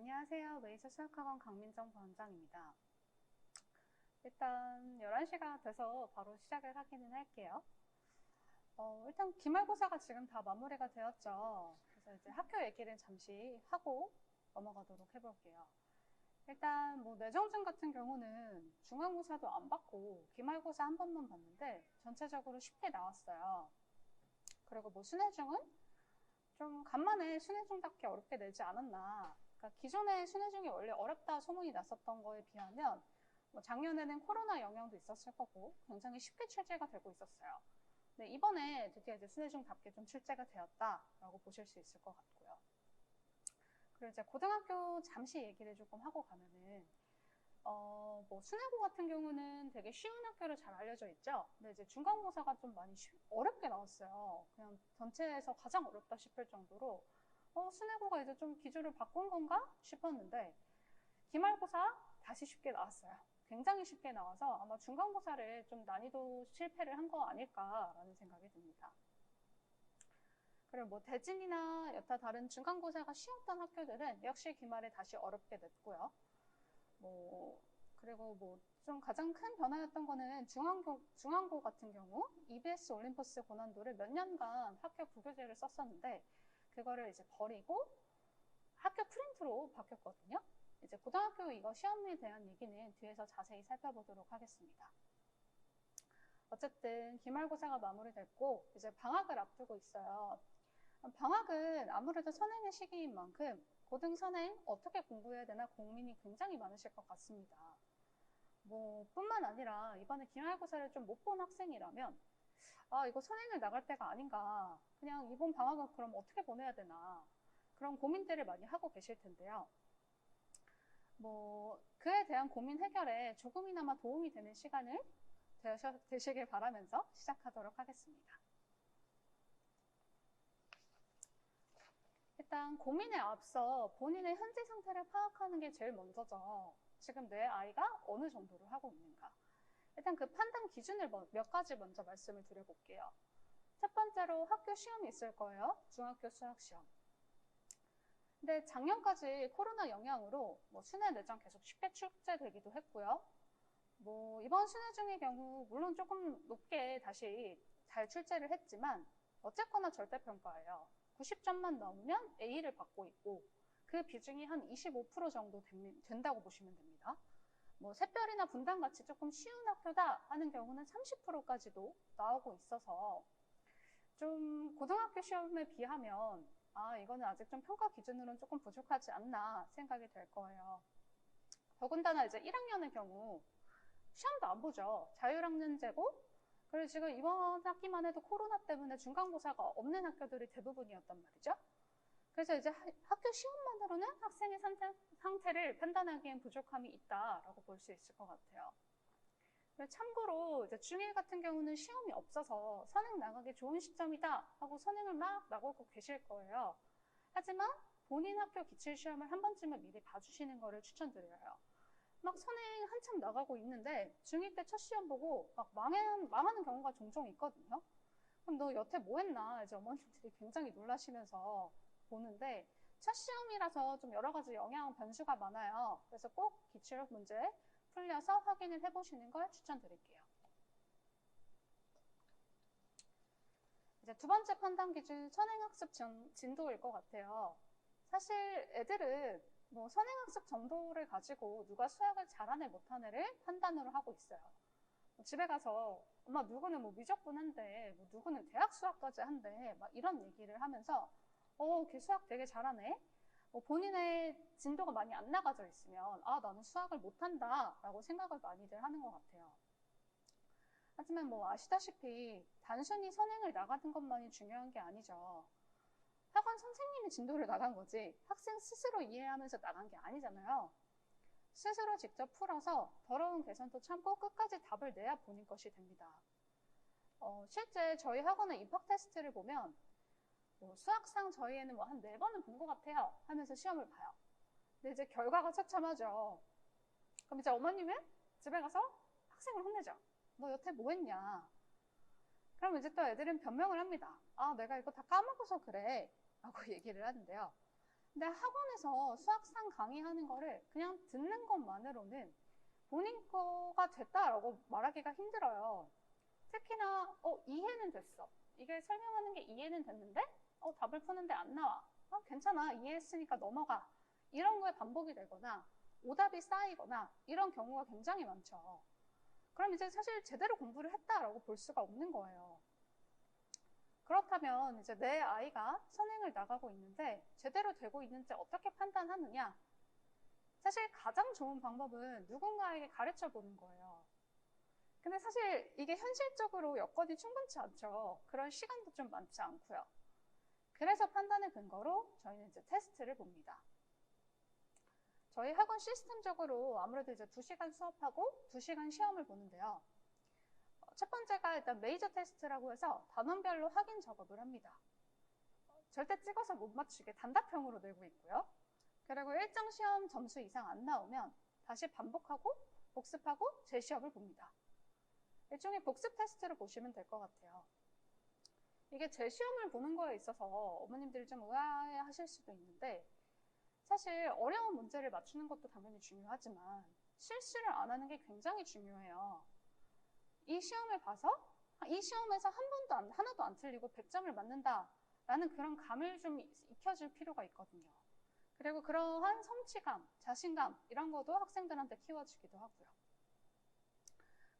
안녕하세요. 메이저 수학학원 강민정 부원장입니다. 일단 11시가 돼서 바로 시작을 하기는 할게요. 일단 기말고사가 지금 다 마무리가 되었죠. 그래서 이제 학교 얘기를 잠시 하고 넘어가도록 해볼게요. 일단 뭐 내정준 같은 경우는 중간고사도 안 받고 기말고사 한 번만 봤는데 전체적으로 쉽게 나왔어요. 그리고 뭐 순회중은 좀 간만에 순회중답게 어렵게 내지 않았나. 그러니까 기존의 순회중이 원래 어렵다 소문이 났었던 거에 비하면 뭐 작년에는 코로나 영향도 있었을 거고 굉장히 쉽게 출제가 되고 있었어요. 근데 이번에 드디어 이제 순회중답게 좀 출제가 되었다라고 보실 수 있을 것 같고요. 그리고 이제 고등학교 잠시 얘기를 조금 하고 가면은 뭐 순회고 같은 경우는 되게 쉬운 학교로 잘 알려져 있죠. 근데 이제 중간고사가 좀 많이 어렵게 나왔어요. 그냥 전체에서 가장 어렵다 싶을 정도로 순회고가 이제 좀 기조를 바꾼 건가 싶었는데 기말고사 다시 쉽게 나왔어요. 굉장히 쉽게 나와서 아마 중간고사를 좀 난이도 실패를 한 거 아닐까라는 생각이 듭니다. 그리고 뭐 대진이나 여타 다른 중간고사가 쉬웠던 학교들은 역시 기말에 다시 어렵게 냈고요. 그리고 뭐 좀 가장 큰 변화였던 거는 중앙고 같은 경우 EBS 올림퍼스 고난도를 몇 년간 학교 부교재를 썼었는데 그거를 이제 버리고 학교 프린트로 바뀌었거든요. 이제 고등학교 이거 시험에 대한 얘기는 뒤에서 자세히 살펴보도록 하겠습니다. 어쨌든 기말고사가 마무리됐고 이제 방학을 앞두고 있어요. 방학은 아무래도 선행의 시기인 만큼 고등 선행 어떻게 공부해야 되나 고민이 굉장히 많으실 것 같습니다. 뭐 뿐만 아니라 이번에 기말고사를 좀 못 본 학생이라면 이거 선행을 나갈 때가 아닌가, 그냥 이번 방학은 그럼 어떻게 보내야 되나, 그런 고민들을 많이 하고 계실 텐데요. 뭐 그에 대한 고민 해결에 조금이나마 도움이 되는 시간을 되시길 바라면서 시작하도록 하겠습니다. 일단 고민에 앞서 본인의 현재 상태를 파악하는 게 제일 먼저죠. 지금 내 아이가 어느 정도를 하고 있는가. 일단 그 판단 기준을 몇 가지 먼저 말씀을 드려볼게요. 첫 번째로 학교 시험이 있을 거예요. 중학교 수학시험. 근데 작년까지 코로나 영향으로 뭐 순회 내정 계속 쉽게 출제되기도 했고요. 뭐 이번 순회중의 경우 물론 조금 높게 다시 잘 출제를 했지만 어쨌거나 절대평가예요. 90점만 넘으면 A를 받고 있고 그 비중이 한 25% 정도 된다고 보시면 됩니다. 뭐 샛별이나 분당같이 조금 쉬운 학교다 하는 경우는 30%까지도 나오고 있어서 좀 고등학교 시험에 비하면 이거는 아직 좀 평가 기준으로는 조금 부족하지 않나 생각이 될 거예요. 더군다나 이제 1학년의 경우 시험도 안 보죠. 자율학년제고 그리고 지금 이번 학기만 해도 코로나 때문에 중간고사가 없는 학교들이 대부분이었단 말이죠. 그래서 이제 학교 시험만으로는 학생의 상태를 판단하기엔 부족함이 있다라고 볼 수 있을 것 같아요. 참고로 이제 중1 같은 경우는 시험이 없어서 선행 나가기 좋은 시점이다 하고 선행을 막 나가고 계실 거예요. 하지만 본인 학교 기출시험을 한 번쯤은 미리 봐주시는 거를 추천드려요. 막 선행 한참 나가고 있는데 중1 때 첫 시험 보고 막 망하는 경우가 종종 있거든요. 그럼 너 여태 뭐 했나 이제 어머님들이 굉장히 놀라시면서 보는데 첫 시험이라서 좀 여러 가지 영향 변수가 많아요. 그래서 꼭 기출 문제 풀려서 확인을 해보시는 걸 추천드릴게요. 이제 두 번째 판단 기준 선행학습 진도일 것 같아요. 사실 애들은 뭐 선행학습 정도를 가지고 누가 수학을 잘하네 못하네를 판단으로 하고 있어요. 집에 가서 엄마 누구는 뭐 미적분한데 뭐 누구는 대학 수학까지 한대 막 이런 얘기를 하면서 걔 수학 되게 잘하네. 본인의 진도가 많이 안 나가져 있으면 나는 수학을 못한다 라고 생각을 많이들 하는 것 같아요. 하지만 뭐 아시다시피 단순히 선행을 나가는 것만이 중요한 게 아니죠. 학원 선생님이 진도를 나간 거지 학생 스스로 이해하면서 나간 게 아니잖아요. 스스로 직접 풀어서 더러운 계산도 참고 끝까지 답을 내야 보는 것이 됩니다. 실제 저희 학원의 입학 테스트를 보면 수학상 저희 애는 뭐 한 4번은 본 것 같아요 하면서 시험을 봐요. 근데 이제 결과가 처참하죠. 그럼 이제 어머님은 집에 가서 학생을 혼내죠. 너 여태 뭐 했냐. 그럼 이제 또 애들은 변명을 합니다. 내가 이거 다 까먹어서 그래 라고 얘기를 하는데요. 근데 학원에서 수학상 강의하는 거를 그냥 듣는 것만으로는 본인 거가 됐다라고 말하기가 힘들어요. 특히나 이해는 됐어. 이게 설명하는 게 이해는 됐는데 답을 푸는데 안 나와. 괜찮아. 이해했으니까 넘어가. 이런 거에 반복이 되거나 오답이 쌓이거나 이런 경우가 굉장히 많죠. 그럼 이제 사실 제대로 공부를 했다라고 볼 수가 없는 거예요. 그렇다면 이제 내 아이가 선행을 나가고 있는데 제대로 되고 있는지 어떻게 판단하느냐? 사실 가장 좋은 방법은 누군가에게 가르쳐 보는 거예요. 근데 사실 이게 현실적으로 여건이 충분치 않죠. 그런 시간도 좀 많지 않고요. 그래서 판단의 근거로 저희는 이제 테스트를 봅니다. 저희 학원 시스템적으로 아무래도 이제 2시간 수업하고 2시간 시험을 보는데요. 첫 번째가 일단 메이저 테스트라고 해서 단원별로 확인 작업을 합니다. 절대 찍어서 못 맞추게 단답형으로 내고 있고요. 그리고 일정 시험 점수 이상 안 나오면 다시 반복하고 복습하고 재시험을 봅니다. 일종의 복습 테스트로 보시면 될 것 같아요. 이게 재시험을 보는 거에 있어서 어머님들이 좀 의아해하실 수도 있는데 사실 어려운 문제를 맞추는 것도 당연히 중요하지만 실수를 안 하는 게 굉장히 중요해요. 이 시험을 봐서 이 시험에서 하나도 안 틀리고 100점을 맞는다라는 그런 감을 좀 익혀줄 필요가 있거든요. 그리고 그러한 성취감, 자신감 이런 것도 학생들한테 키워주기도 하고요.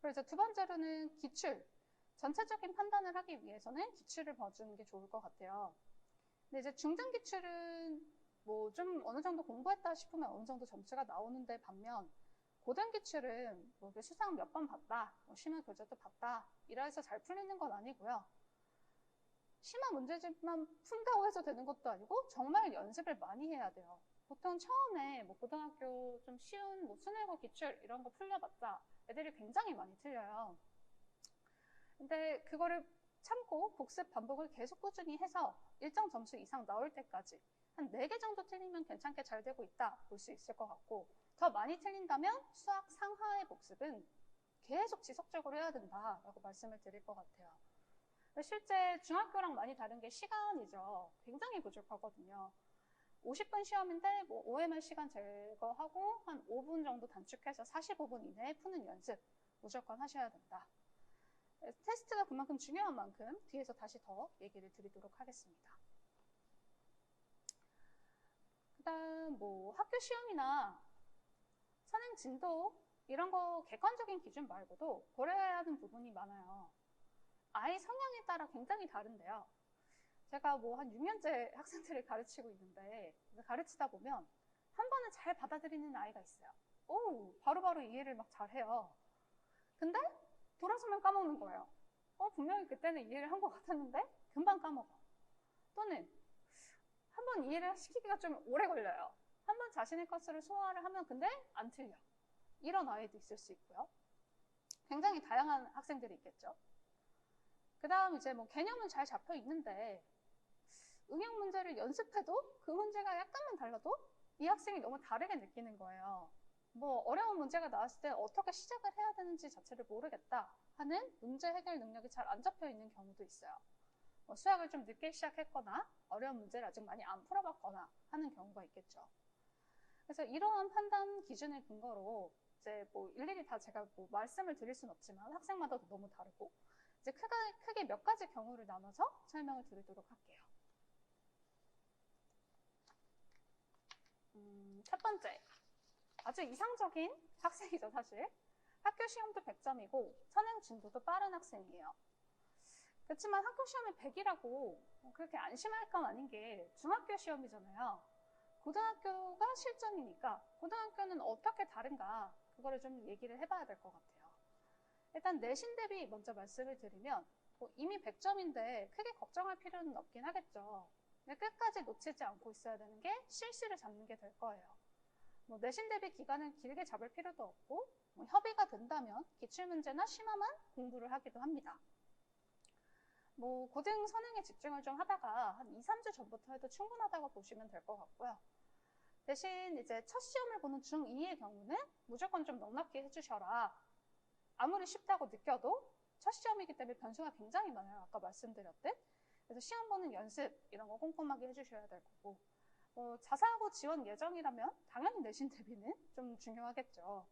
그리고 이제 두 번째로는 기출. 전체적인 판단을 하기 위해서는 기출을 봐주는 게 좋을 것 같아요. 근데 이제 중등 기출은 뭐 좀 어느 정도 공부했다 싶으면 어느 정도 점수가 나오는데 반면 고등 기출은 뭐 수상 몇 번 봤다, 뭐 심화 교재도 봤다 이라 해서 잘 풀리는 건 아니고요. 심화 문제집만 푼다고 해서 되는 것도 아니고 정말 연습을 많이 해야 돼요. 보통 처음에 뭐 고등학교 좀 쉬운 뭐 수능고 기출 이런 거 풀려봤자 애들이 굉장히 많이 틀려요. 근데 그거를 참고 복습 반복을 계속 꾸준히 해서 일정 점수 이상 나올 때까지 한 4개 정도 틀리면 괜찮게 잘 되고 있다 볼 수 있을 것 같고 더 많이 틀린다면 수학 상하의 복습은 계속 지속적으로 해야 된다라고 말씀을 드릴 것 같아요. 실제 중학교랑 많이 다른 게 시간이죠. 굉장히 부족하거든요. 50분 시험인데 뭐 OMR 시간 제거하고 한 5분 정도 단축해서 45분 이내에 푸는 연습 무조건 하셔야 된다. 테스트가 그만큼 중요한 만큼 뒤에서 다시 더 얘기를 드리도록 하겠습니다. 그다음 뭐 학교 시험이나 선행 진도 이런 거 객관적인 기준 말고도 고려해야 하는 부분이 많아요. 아이 성향에 따라 굉장히 다른데요. 제가 뭐 한 6년째 학생들을 가르치고 있는데 가르치다 보면 한 번은 잘 받아들이는 아이가 있어요. 오, 바로바로 이해를 막 잘해요. 근데 돌아서면 까먹는 거예요. 분명히 그때는 이해를 한 것 같았는데 금방 까먹어. 또는 한 번 이해를 시키기가 좀 오래 걸려요. 한 번 자신의 것을 소화를 하면 근데 안 틀려. 이런 아이도 있을 수 있고요. 굉장히 다양한 학생들이 있겠죠. 그 다음 이제 뭐 개념은 잘 잡혀 있는데 응용 문제를 연습해도 그 문제가 약간만 달라도 이 학생이 너무 다르게 느끼는 거예요. 뭐 어려운 문제가 나왔을 때 어떻게 시작을 해야 되는지 자체를 모르겠다 하는 문제 해결 능력이 잘 안 잡혀 있는 경우도 있어요. 뭐 수학을 좀 늦게 시작했거나 어려운 문제를 아직 많이 안 풀어봤거나 하는 경우가 있겠죠. 그래서 이러한 판단 기준을 근거로 이제 뭐 일일이 다 제가 뭐 말씀을 드릴 수는 없지만 학생마다 너무 다르고 이제 크게 몇 가지 경우를 나눠서 설명을 드리도록 할게요. 첫 번째, 아주 이상적인 학생이죠, 사실. 학교 시험도 100점이고 선행 진도도 빠른 학생이에요. 그렇지만 학교 시험이 100이라고 그렇게 안심할 건 아닌 게 중학교 시험이잖아요. 고등학교가 실전이니까 고등학교는 어떻게 다른가 그거를 좀 얘기를 해봐야 될 것 같아요. 일단 내신 대비 먼저 말씀을 드리면 이미 100점인데 크게 걱정할 필요는 없긴 하겠죠. 근데 끝까지 놓치지 않고 있어야 되는 게 실시를 잡는 게 될 거예요. 뭐 내신 대비 기간을 길게 잡을 필요도 없고 뭐 협의가 된다면 기출문제나 심화만 공부를 하기도 합니다. 뭐 고등 선행에 집중을 좀 하다가 한 2, 3주 전부터 해도 충분하다고 보시면 될 것 같고요. 대신 이제 첫 시험을 보는 중2의 경우는 무조건 좀 넉넉히 해주셔라. 아무리 쉽다고 느껴도 첫 시험이기 때문에 변수가 굉장히 많아요. 아까 말씀드렸듯. 그래서 시험 보는 연습 이런 거 꼼꼼하게 해주셔야 될 거고 자사고 지원 예정이라면 당연히 내신 대비는 좀 중요하겠죠.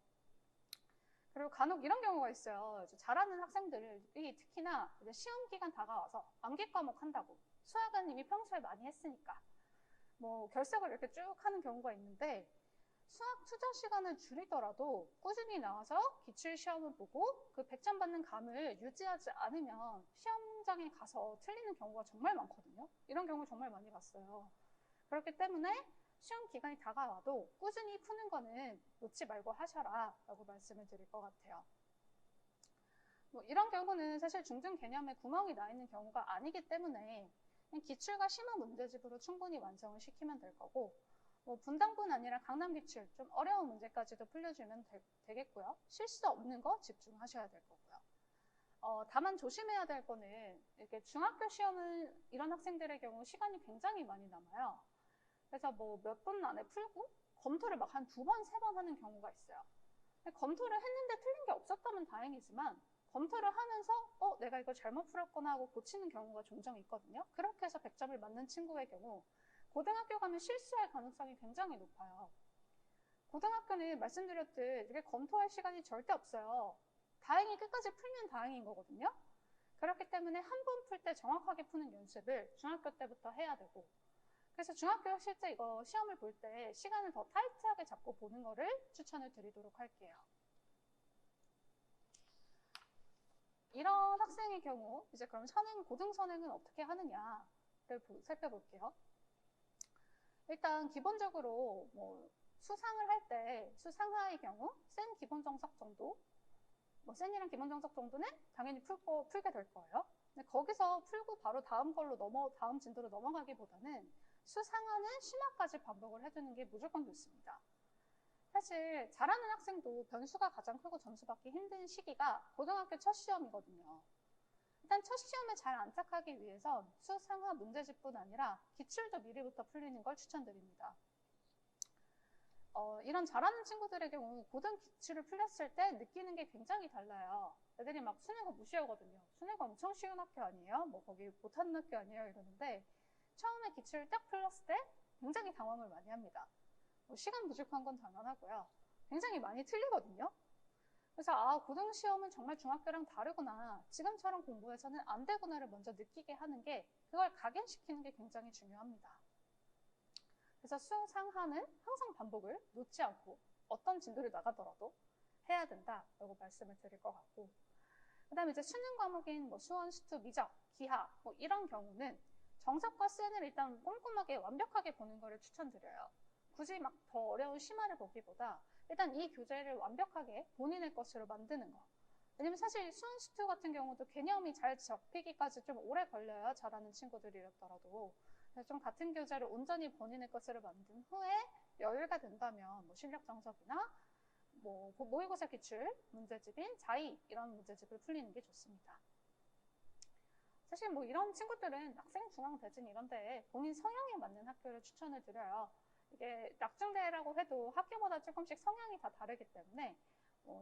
그리고 간혹 이런 경우가 있어요. 잘하는 학생들이 특히나 이제 시험 기간 다가와서 암기 과목 한다고 수학은 이미 평소에 많이 했으니까 뭐 결석을 이렇게 쭉 하는 경우가 있는데 수학 투자 시간을 줄이더라도 꾸준히 나와서 기출 시험을 보고 그 100점 받는 감을 유지하지 않으면 시험장에 가서 틀리는 경우가 정말 많거든요. 이런 경우 정말 많이 봤어요. 그렇기 때문에 시험 기간이 다가와도 꾸준히 푸는 거는 놓지 말고 하셔라 라고 말씀을 드릴 것 같아요. 뭐 이런 경우는 사실 중등 개념에 구멍이 나 있는 경우가 아니기 때문에 그냥 기출과 심화 문제집으로 충분히 완성을 시키면 될 거고 뭐 분당뿐 아니라 강남 기출 좀 어려운 문제까지도 풀려주면 되겠고요. 실수 없는 거 집중하셔야 될 거고요. 다만 조심해야 될 거는 이렇게 중학교 시험은 이런 학생들의 경우 시간이 굉장히 많이 남아요. 그래서 뭐 몇 분 안에 풀고 검토를 막 한 2번, 3번 하는 경우가 있어요. 검토를 했는데 틀린 게 없었다면 다행이지만 검토를 하면서 내가 이거 잘못 풀었구나 하고 고치는 경우가 종종 있거든요. 그렇게 해서 100점을 맞는 친구의 경우 고등학교 가면 실수할 가능성이 굉장히 높아요. 고등학교는 말씀드렸듯 이렇게 검토할 시간이 절대 없어요. 다행히 끝까지 풀면 다행인 거거든요. 그렇기 때문에 한 번 풀 때 정확하게 푸는 연습을 중학교 때부터 해야 되고 그래서 중학교 실제 이거 시험을 볼 때 시간을 더 타이트하게 잡고 보는 거를 추천을 드리도록 할게요. 이런 학생의 경우 이제 그럼 고등 선행은 어떻게 하느냐를 살펴볼게요. 일단 기본적으로 뭐 수상을 할 때 수상하의 경우 센 기본 정석 정도 뭐 센이랑 기본 정석 정도는 당연히 풀게 될 거예요. 근데 거기서 풀고 바로 다음 진도로 넘어가기보다는 수상하는 심화까지 반복을 해두는 게 무조건 좋습니다. 사실 잘하는 학생도 변수가 가장 크고 점수 받기 힘든 시기가 고등학교 첫 시험이거든요. 일단 첫 시험에 잘 안착하기 위해선 수상하 문제집뿐 아니라 기출도 미리부터 풀리는 걸 추천드립니다. 이런 잘하는 친구들의 경우 고등 기출을 풀렸을 때 느끼는 게 굉장히 달라요. 애들이 막 수능을 무시하거든요. 수능이 엄청 쉬운 학교 아니에요? 뭐 거기 못하는 학교 아니에요? 이러는데 처음에 기출을 딱 풀렸을 때 굉장히 당황을 많이 합니다. 시간 부족한 건 당연하고요. 굉장히 많이 틀리거든요. 그래서 고등시험은 정말 중학교랑 다르구나. 지금처럼 공부해서는 안 되구나를 먼저 느끼게 하는 게 그걸 각인시키는 게 굉장히 중요합니다. 그래서 수상하는 항상 반복을 놓지 않고 어떤 진도를 나가더라도 해야 된다라고 말씀을 드릴 것 같고 그 다음에 이제 수능 과목인 뭐 수원, 수투, 미적, 기하 뭐 이런 경우는 정석과 센을 일단 꼼꼼하게 완벽하게 보는 거를 추천드려요. 굳이 막 더 어려운 심화를 보기보다 일단 이 교재를 완벽하게 본인의 것으로 만드는 거. 왜냐면 사실 수원, 수투 같은 경우도 개념이 잘 잡히기까지 좀 오래 걸려요. 잘하는 친구들이었더라도. 그래서 좀 같은 교재를 온전히 본인의 것으로 만든 후에 여유가 된다면 뭐 실력 정석이나 뭐 모의고사 기출 문제집인 자의 이런 문제집을 풀리는 게 좋습니다. 사실 뭐 이런 친구들은 학생 중앙 대진 이런 데에 본인 성향에 맞는 학교를 추천을 드려요. 이게 낙중대라고 해도 학교마다 조금씩 성향이 다 다르기 때문에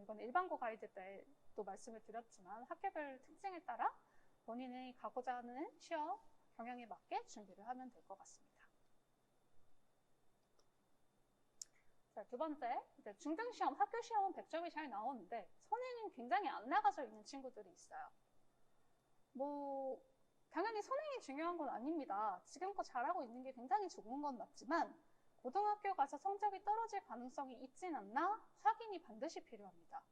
이건 일반고 가이드 때도 말씀을 드렸지만 학교별 특징에 따라 본인이 가고자 하는 시험 경향에 맞게 준비를 하면 될 것 같습니다. 자, 두 번째, 이제 중등시험, 학교시험은 100점이 잘 나오는데 선행은 굉장히 안 나가져 있는 친구들이 있어요. 뭐 당연히 선행이 중요한 건 아닙니다. 지금껏 잘하고 있는 게 굉장히 좋은 건 맞지만 고등학교 가서 성적이 떨어질 가능성이 있진 않나 확인이 반드시 필요합니다.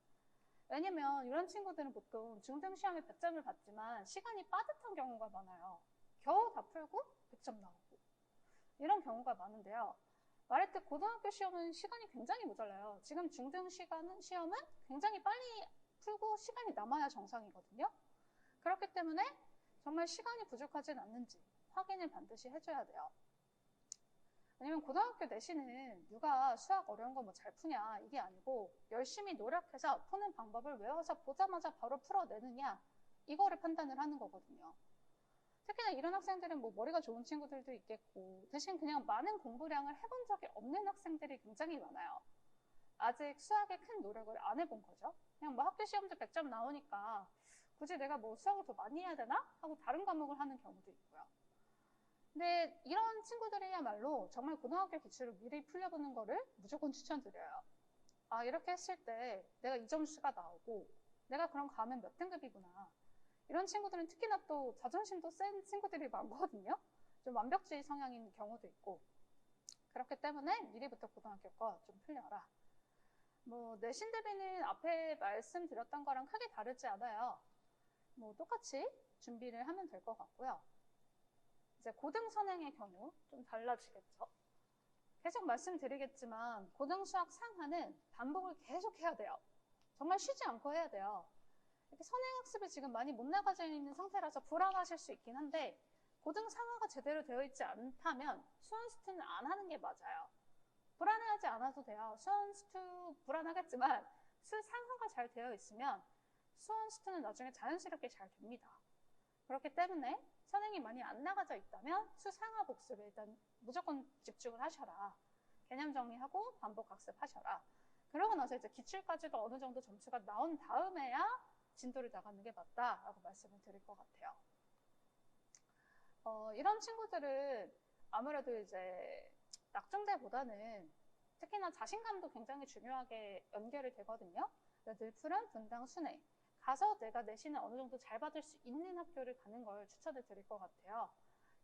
왜냐면 이런 친구들은 보통 중등시험에 100점을 받지만 시간이 빠듯한 경우가 많아요. 겨우 다 풀고 100점 나오고 이런 경우가 많은데요. 말했듯 고등학교 시험은 시간이 굉장히 모자라요. 지금 중등 시험은 굉장히 빨리 풀고 시간이 남아야 정상이거든요. 그렇기 때문에 정말 시간이 부족하진 않는지 확인을 반드시 해줘야 돼요. 왜냐면 고등학교 내신은 누가 수학 어려운 거 뭐 잘 푸냐 이게 아니고 열심히 노력해서 푸는 방법을 외워서 보자마자 바로 풀어내느냐 이거를 판단을 하는 거거든요. 특히나 이런 학생들은 뭐 머리가 좋은 친구들도 있겠고 대신 그냥 많은 공부량을 해본 적이 없는 학생들이 굉장히 많아요. 아직 수학에 큰 노력을 안 해본 거죠. 그냥 뭐 학교 시험도 100점 나오니까 굳이 내가 뭐 수학을 더 많이 해야 되나? 하고 다른 과목을 하는 경우도 있고요. 근데 이런 친구들이야말로 정말 고등학교 기출을 미리 풀려보는 거를 무조건 추천드려요. 아, 이렇게 했을 때 내가 이 점수가 나오고 내가 그럼 가면 몇 등급이구나. 이런 친구들은 특히나 또 자존심도 센 친구들이 많거든요. 좀 완벽주의 성향인 경우도 있고. 그렇기 때문에 미리부터 고등학교 거 좀 풀려라. 뭐 내신 대비는 앞에 말씀드렸던 거랑 크게 다르지 않아요. 뭐 똑같이 준비를 하면 될 것 같고요. 이제 고등 선행의 경우 좀 달라지겠죠. 계속 말씀드리겠지만 고등 수학 상하는 반복을 계속 해야 돼요. 정말 쉬지 않고 해야 돼요. 이렇게 선행학습이 지금 많이 못 나가져 있는 상태라서 불안하실 수 있긴 한데 고등 상하가 제대로 되어 있지 않다면 수원스투는 안 하는 게 맞아요. 불안해하지 않아도 돼요. 수원스투 불안하겠지만 수상하가 잘 되어 있으면 수원스투는 나중에 자연스럽게 잘 됩니다. 그렇기 때문에 선행이 많이 안 나가져 있다면 수상하 복습에 일단 무조건 집중을 하셔라. 개념 정리하고 반복 학습하셔라. 그러고 나서 이제 기출까지도 어느 정도 점수가 나온 다음에야 진도를 나가는 게 맞다라고 말씀을 드릴 것 같아요. 이런 친구들은 아무래도 이제 낙중대보다는 특히나 자신감도 굉장히 중요하게 연결이 되거든요. 늘풀은 분당 순회. 가서 내가 내신을 어느 정도 잘 받을 수 있는 학교를 가는 걸 추천을 드릴 것 같아요.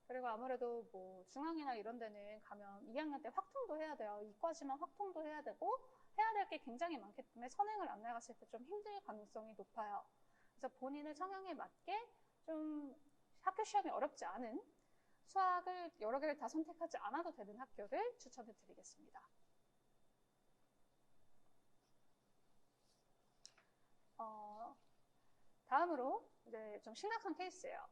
그리고 아무래도 뭐 중앙이나 이런 데는 가면 2학년 때 확통도 해야 돼요. 이과지만 확통도 해야 되고 해야 될 게 굉장히 많기 때문에 선행을 안 나갔을 때 좀 힘들 가능성이 높아요. 그래서 본인의 성향에 맞게 좀 학교 시험이 어렵지 않은 수학을 여러 개를 다 선택하지 않아도 되는 학교를 추천을 드리겠습니다. 다음으로 이제 좀 심각한 케이스예요.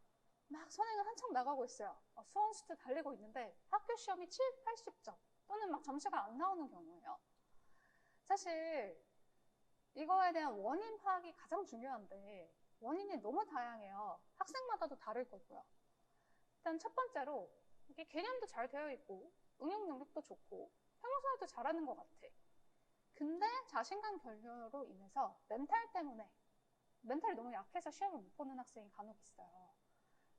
막 선행을 한창 나가고 있어요. 수원스투 달리고 있는데 학교 시험이 7, 80점 또는 막 점수가 안 나오는 경우예요. 사실 이거에 대한 원인 파악이 가장 중요한데 원인이 너무 다양해요. 학생마다도 다를 거고요. 일단 첫 번째로 이게 개념도 잘 되어 있고 응용 능력도 좋고 평소에도 잘하는 것 같아. 근데 자신감 결여로 인해서 멘탈 때문에 멘탈이 너무 약해서 시험을 못 보는 학생이 간혹 있어요.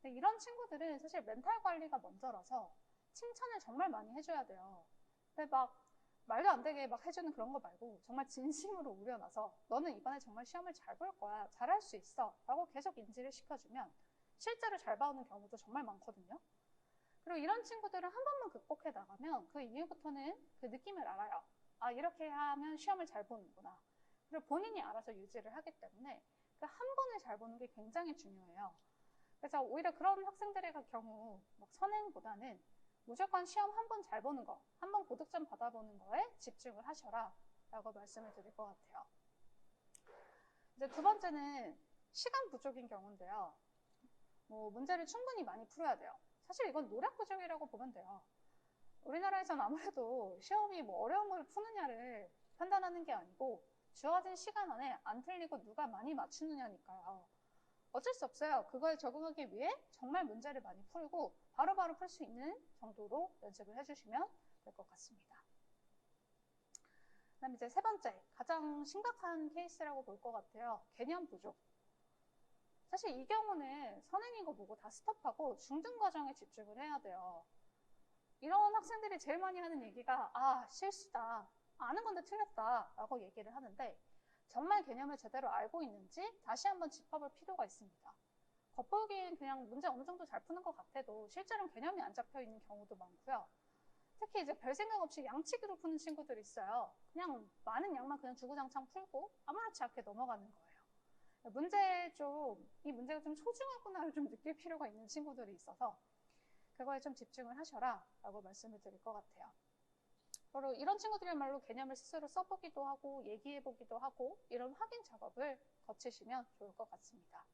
근데 이런 친구들은 사실 멘탈 관리가 먼저라서 칭찬을 정말 많이 해줘야 돼요. 근데 막 말도 안 되게 막 해주는 그런 거 말고 정말 진심으로 우려나서 너는 이번에 정말 시험을 잘 볼 거야. 잘할 수 있어. 라고 계속 인지를 시켜주면 실제로 잘 봐오는 경우도 정말 많거든요. 그리고 이런 친구들은 한 번만 극복해 나가면 그 이후부터는 그 느낌을 알아요. 아, 이렇게 하면 시험을 잘 보는구나. 그리고 본인이 알아서 유지를 하기 때문에 그 한 번을 잘 보는 게 굉장히 중요해요. 그래서 오히려 그런 학생들의 경우 선행보다는 무조건 시험 한 번 잘 보는 거, 한 번 고득점 받아보는 거에 집중을 하셔라 라고 말씀을 드릴 것 같아요. 이제 두 번째는 시간 부족인 경우인데요. 뭐 문제를 충분히 많이 풀어야 돼요. 사실 이건 노력 부족이라고 보면 돼요. 우리나라에서는 아무래도 시험이 뭐 어려운 걸 푸느냐를 판단하는 게 아니고 주어진 시간 안에 안 틀리고 누가 많이 맞추느냐니까요. 어쩔 수 없어요. 그거에 적응하기 위해 정말 문제를 많이 풀고 바로바로 풀 수 있는 정도로 연습을 해주시면 될 것 같습니다. 그다음 이제 세 번째, 가장 심각한 케이스라고 볼 것 같아요. 개념 부족. 사실 이 경우는 선행인 거 보고 다 스톱하고 중등 과정에 집중을 해야 돼요. 이런 학생들이 제일 많이 하는 얘기가 아, 실수다. 아는 건데 틀렸다. 라고 얘기를 하는데 정말 개념을 제대로 알고 있는지 다시 한번 짚어볼 필요가 있습니다. 겉보기엔 그냥 문제 어느 정도 잘 푸는 것 같아도 실제로는 개념이 안 잡혀 있는 경우도 많고요. 특히 이제 별 생각 없이 양치기로 푸는 친구들이 있어요. 그냥 많은 양만 그냥 주구장창 풀고 아무렇지 않게 넘어가는 거예요. 이 문제가 좀 소중하구나를 좀 느낄 필요가 있는 친구들이 있어서 그거에 좀 집중을 하셔라 라고 말씀을 드릴 것 같아요. 바로 이런 친구들이야말로 개념을 스스로 써보기도 하고 얘기해보기도 하고 이런 확인 작업을 거치시면 좋을 것 같습니다.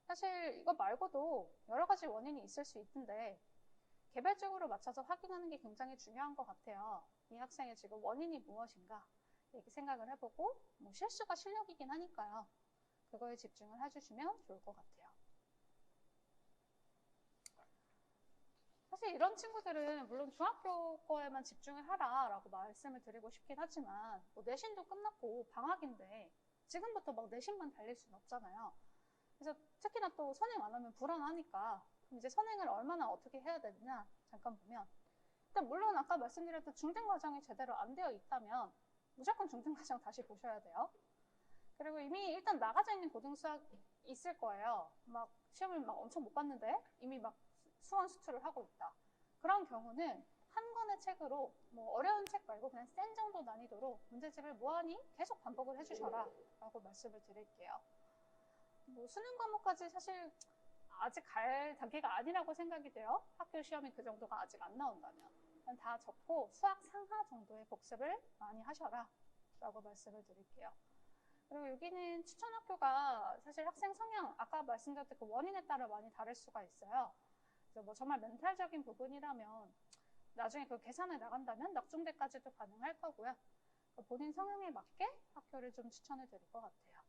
사실 이거 말고도 여러 가지 원인이 있을 수 있는데 개별적으로 맞춰서 확인하는 게 굉장히 중요한 것 같아요. 이 학생의 지금 원인이 무엇인가 이렇게 생각을 해보고 뭐 실수가 실력이긴 하니까요. 그거에 집중을 해주시면 좋을 것 같아요. 사실 이런 친구들은 물론 중학교 거에만 집중을 하라라고 말씀을 드리고 싶긴 하지만 뭐 내신도 끝났고 방학인데 지금부터 막 내신만 달릴 수는 없잖아요. 그래서 특히나 또 선행 안 하면 불안하니까 그럼 이제 선행을 얼마나 어떻게 해야 되느냐 잠깐 보면 일단 물론 아까 말씀드렸던 중등과정이 제대로 안 되어 있다면 무조건 중등과정 다시 보셔야 돼요. 그리고 이미 일단 나가져 있는 고등수학 있을 거예요. 막 시험을 막 엄청 못 봤는데 이미 막 수원 수투를 하고 있다. 그런 경우는 한 권의 책으로 뭐 어려운 책 말고 그냥 센 정도 난이도로 문제집을 무한히 계속 반복을 해주셔라 라고 말씀을 드릴게요. 뭐 수능 과목까지 사실 아직 갈 단계가 아니라고 생각이 돼요. 학교 시험이 그 정도가 아직 안 나온다면. 다 적고 수학 상하 정도의 복습을 많이 하셔라 라고 말씀을 드릴게요. 그리고 여기는 추천 학교가 사실 학생 성향, 아까 말씀드렸던 그 원인에 따라 많이 다를 수가 있어요. 그래서 뭐 정말 멘탈적인 부분이라면 나중에 그 계산을 나간다면 낙중대까지도 가능할 거고요. 본인 성향에 맞게 학교를 좀 추천을 드릴 것 같아요.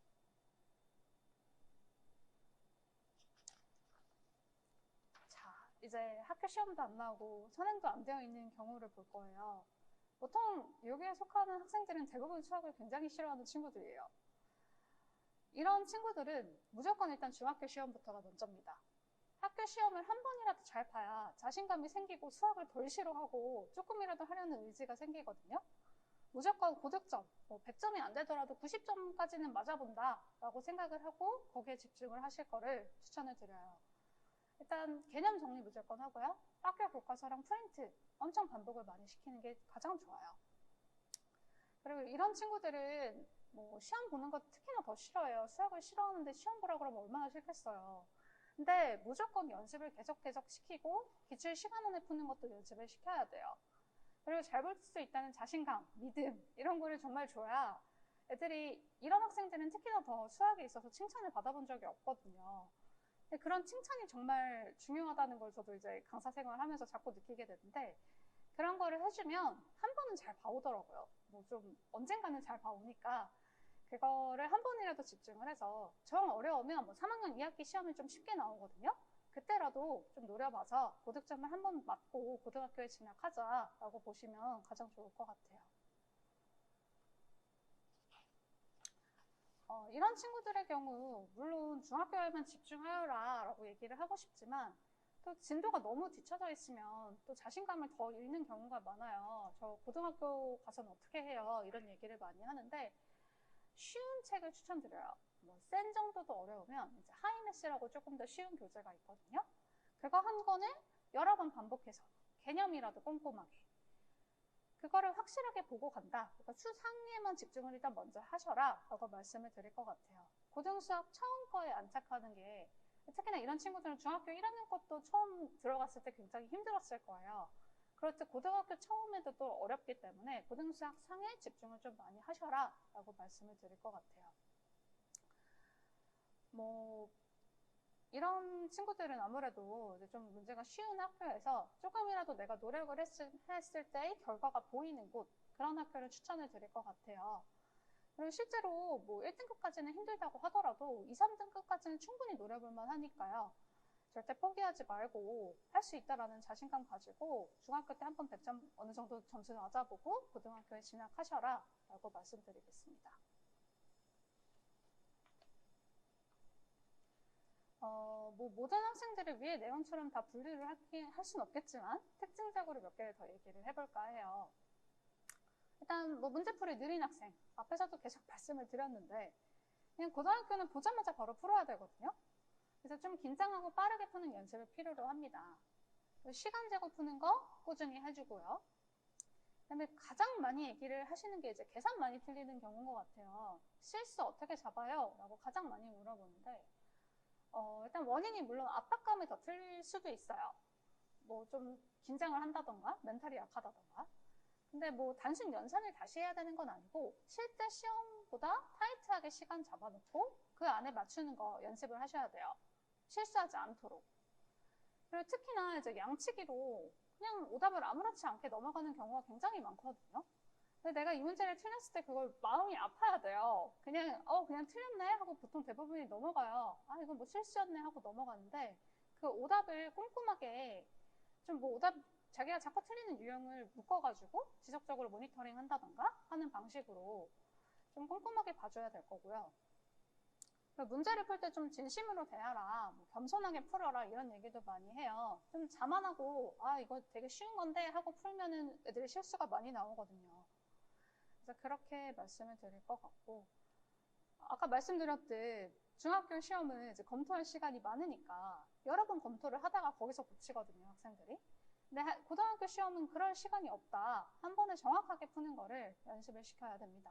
이제 학교 시험도 안 나오고 선행도 안 되어 있는 경우를 볼 거예요. 보통 여기에 속하는 학생들은 대부분 수학을 굉장히 싫어하는 친구들이에요. 이런 친구들은 무조건 일단 중학교 시험부터가 먼저입니다. 학교 시험을 한 번이라도 잘 봐야 자신감이 생기고 수학을 덜 싫어하고 조금이라도 하려는 의지가 생기거든요. 무조건 고득점, 뭐 100점이 안 되더라도 90점까지는 맞아본다 라고 생각을 하고 거기에 집중을 하실 거를 추천을 드려요. 일단 개념 정리 무조건 하고요. 학교 교과서랑 프린트 엄청 반복을 많이 시키는 게 가장 좋아요. 그리고 이런 친구들은 뭐 시험 보는 거 특히나 더 싫어해요. 수학을 싫어하는데 시험 보라 그러면 얼마나 싫겠어요. 근데 무조건 연습을 계속 시키고 기출 시간 안에 푸는 것도 연습을 시켜야 돼요. 그리고 잘 볼 수 있다는 자신감, 믿음 이런 거를 정말 줘야 애들이 이런 학생들은 특히나 더 수학에 있어서 칭찬을 받아본 적이 없거든요. 그런 칭찬이 정말 중요하다는 걸 저도 이제 강사 생활하면서 자꾸 느끼게 되는데 그런 거를 해주면 한 번은 잘 봐오더라고요. 뭐 좀 언젠가는 잘 봐오니까 그거를 한 번이라도 집중을 해서 정 어려우면 뭐 3학년 2학기 시험이 좀 쉽게 나오거든요. 그때라도 좀 노려봐서 고득점을 한 번 맞고 고등학교에 진학하자라고 보시면 가장 좋을 것 같아요. 이런 친구들의 경우 물론 중학교에만 집중하여라 라고 얘기를 하고 싶지만 또 진도가 너무 뒤쳐져 있으면 또 자신감을 더 잃는 경우가 많아요. 저 고등학교 가서는 어떻게 해요? 이런 얘기를 많이 하는데 쉬운 책을 추천드려요. 뭐 센 정도도 어려우면 이제 하이메스라고 조금 더 쉬운 교재가 있거든요. 그거 한 권을 여러 번 반복해서 개념이라도 꼼꼼하게 그거를 확실하게 보고 간다. 그러니까 수상에만 집중을 일단 먼저 하셔라 라고 말씀을 드릴 것 같아요. 고등수학 처음 거에 안착하는 게 특히나 이런 친구들은 중학교 1학년 것도 처음 들어갔을 때 굉장히 힘들었을 거예요. 그럴 때 고등학교 처음에도 또 어렵기 때문에 고등수학 상에 집중을 좀 많이 하셔라 라고 말씀을 드릴 것 같아요. 뭐 이런 친구들은 아무래도 이제 좀 문제가 쉬운 학교에서 조금이라도 내가 노력을 했을 때의 결과가 보이는 곳 그런 학교를 추천을 드릴 것 같아요. 그리고 실제로 뭐 1등급까지는 힘들다고 하더라도 2, 3등급까지는 충분히 노려볼만 하니까요. 절대 포기하지 말고 할 수 있다라는 자신감 가지고 중학교 때 한번 100점 어느 정도 점수 맞아보고 고등학교에 진학하셔라 라고 말씀드리겠습니다. 뭐 모든 학생들을 위해 내용처럼 다 분류를 할 수는 없겠지만 특징적으로 몇 개를 더 얘기를 해볼까 해요. 일단 뭐 문제풀이 느린 학생 앞에서도 계속 말씀을 드렸는데 그냥 고등학교는 보자마자 바로 풀어야 되거든요. 그래서 좀 긴장하고 빠르게 푸는 연습을 필요로 합니다. 시간 재고 푸는 거 꾸준히 해주고요. 그다음에 가장 많이 얘기를 하시는 게 이제 계산 많이 틀리는 경우인 것 같아요. 실수 어떻게 잡아요? 라고 가장 많이 물어보는데 일단 원인이 물론 압박감이 더 틀릴 수도 있어요. 뭐 좀 긴장을 한다던가 멘탈이 약하다던가 근데 뭐 단순 연산을 다시 해야 되는 건 아니고 실제 시험보다 타이트하게 시간 잡아놓고 그 안에 맞추는 거 연습을 하셔야 돼요. 실수하지 않도록. 그리고 특히나 이제 양치기로 그냥 오답을 아무렇지 않게 넘어가는 경우가 굉장히 많거든요. 근데 내가 이 문제를 틀렸을 때 그걸 마음이 아파야 돼요. 그냥 틀렸네 하고 보통 대부분이 넘어가요. 아, 이건 뭐 실수였네 하고 넘어가는데 그 오답을 꼼꼼하게 좀 뭐 오답 자기가 자꾸 틀리는 유형을 묶어가지고 지속적으로 모니터링 한다던가 하는 방식으로 좀 꼼꼼하게 봐줘야 될 거고요. 문제를 풀 때 좀 진심으로 대하라, 뭐 겸손하게 풀어라 이런 얘기도 많이 해요. 좀 자만하고 이거 되게 쉬운 건데 하고 풀면은 애들이 실수가 많이 나오거든요. 그래서 그렇게 말씀을 드릴 것 같고, 아까 말씀드렸듯 중학교 시험은 이제 검토할 시간이 많으니까 여러 번 검토를 하다가 거기서 고치거든요, 학생들이. 근데 고등학교 시험은 그럴 시간이 없다. 한 번에 정확하게 푸는 거를 연습을 시켜야 됩니다.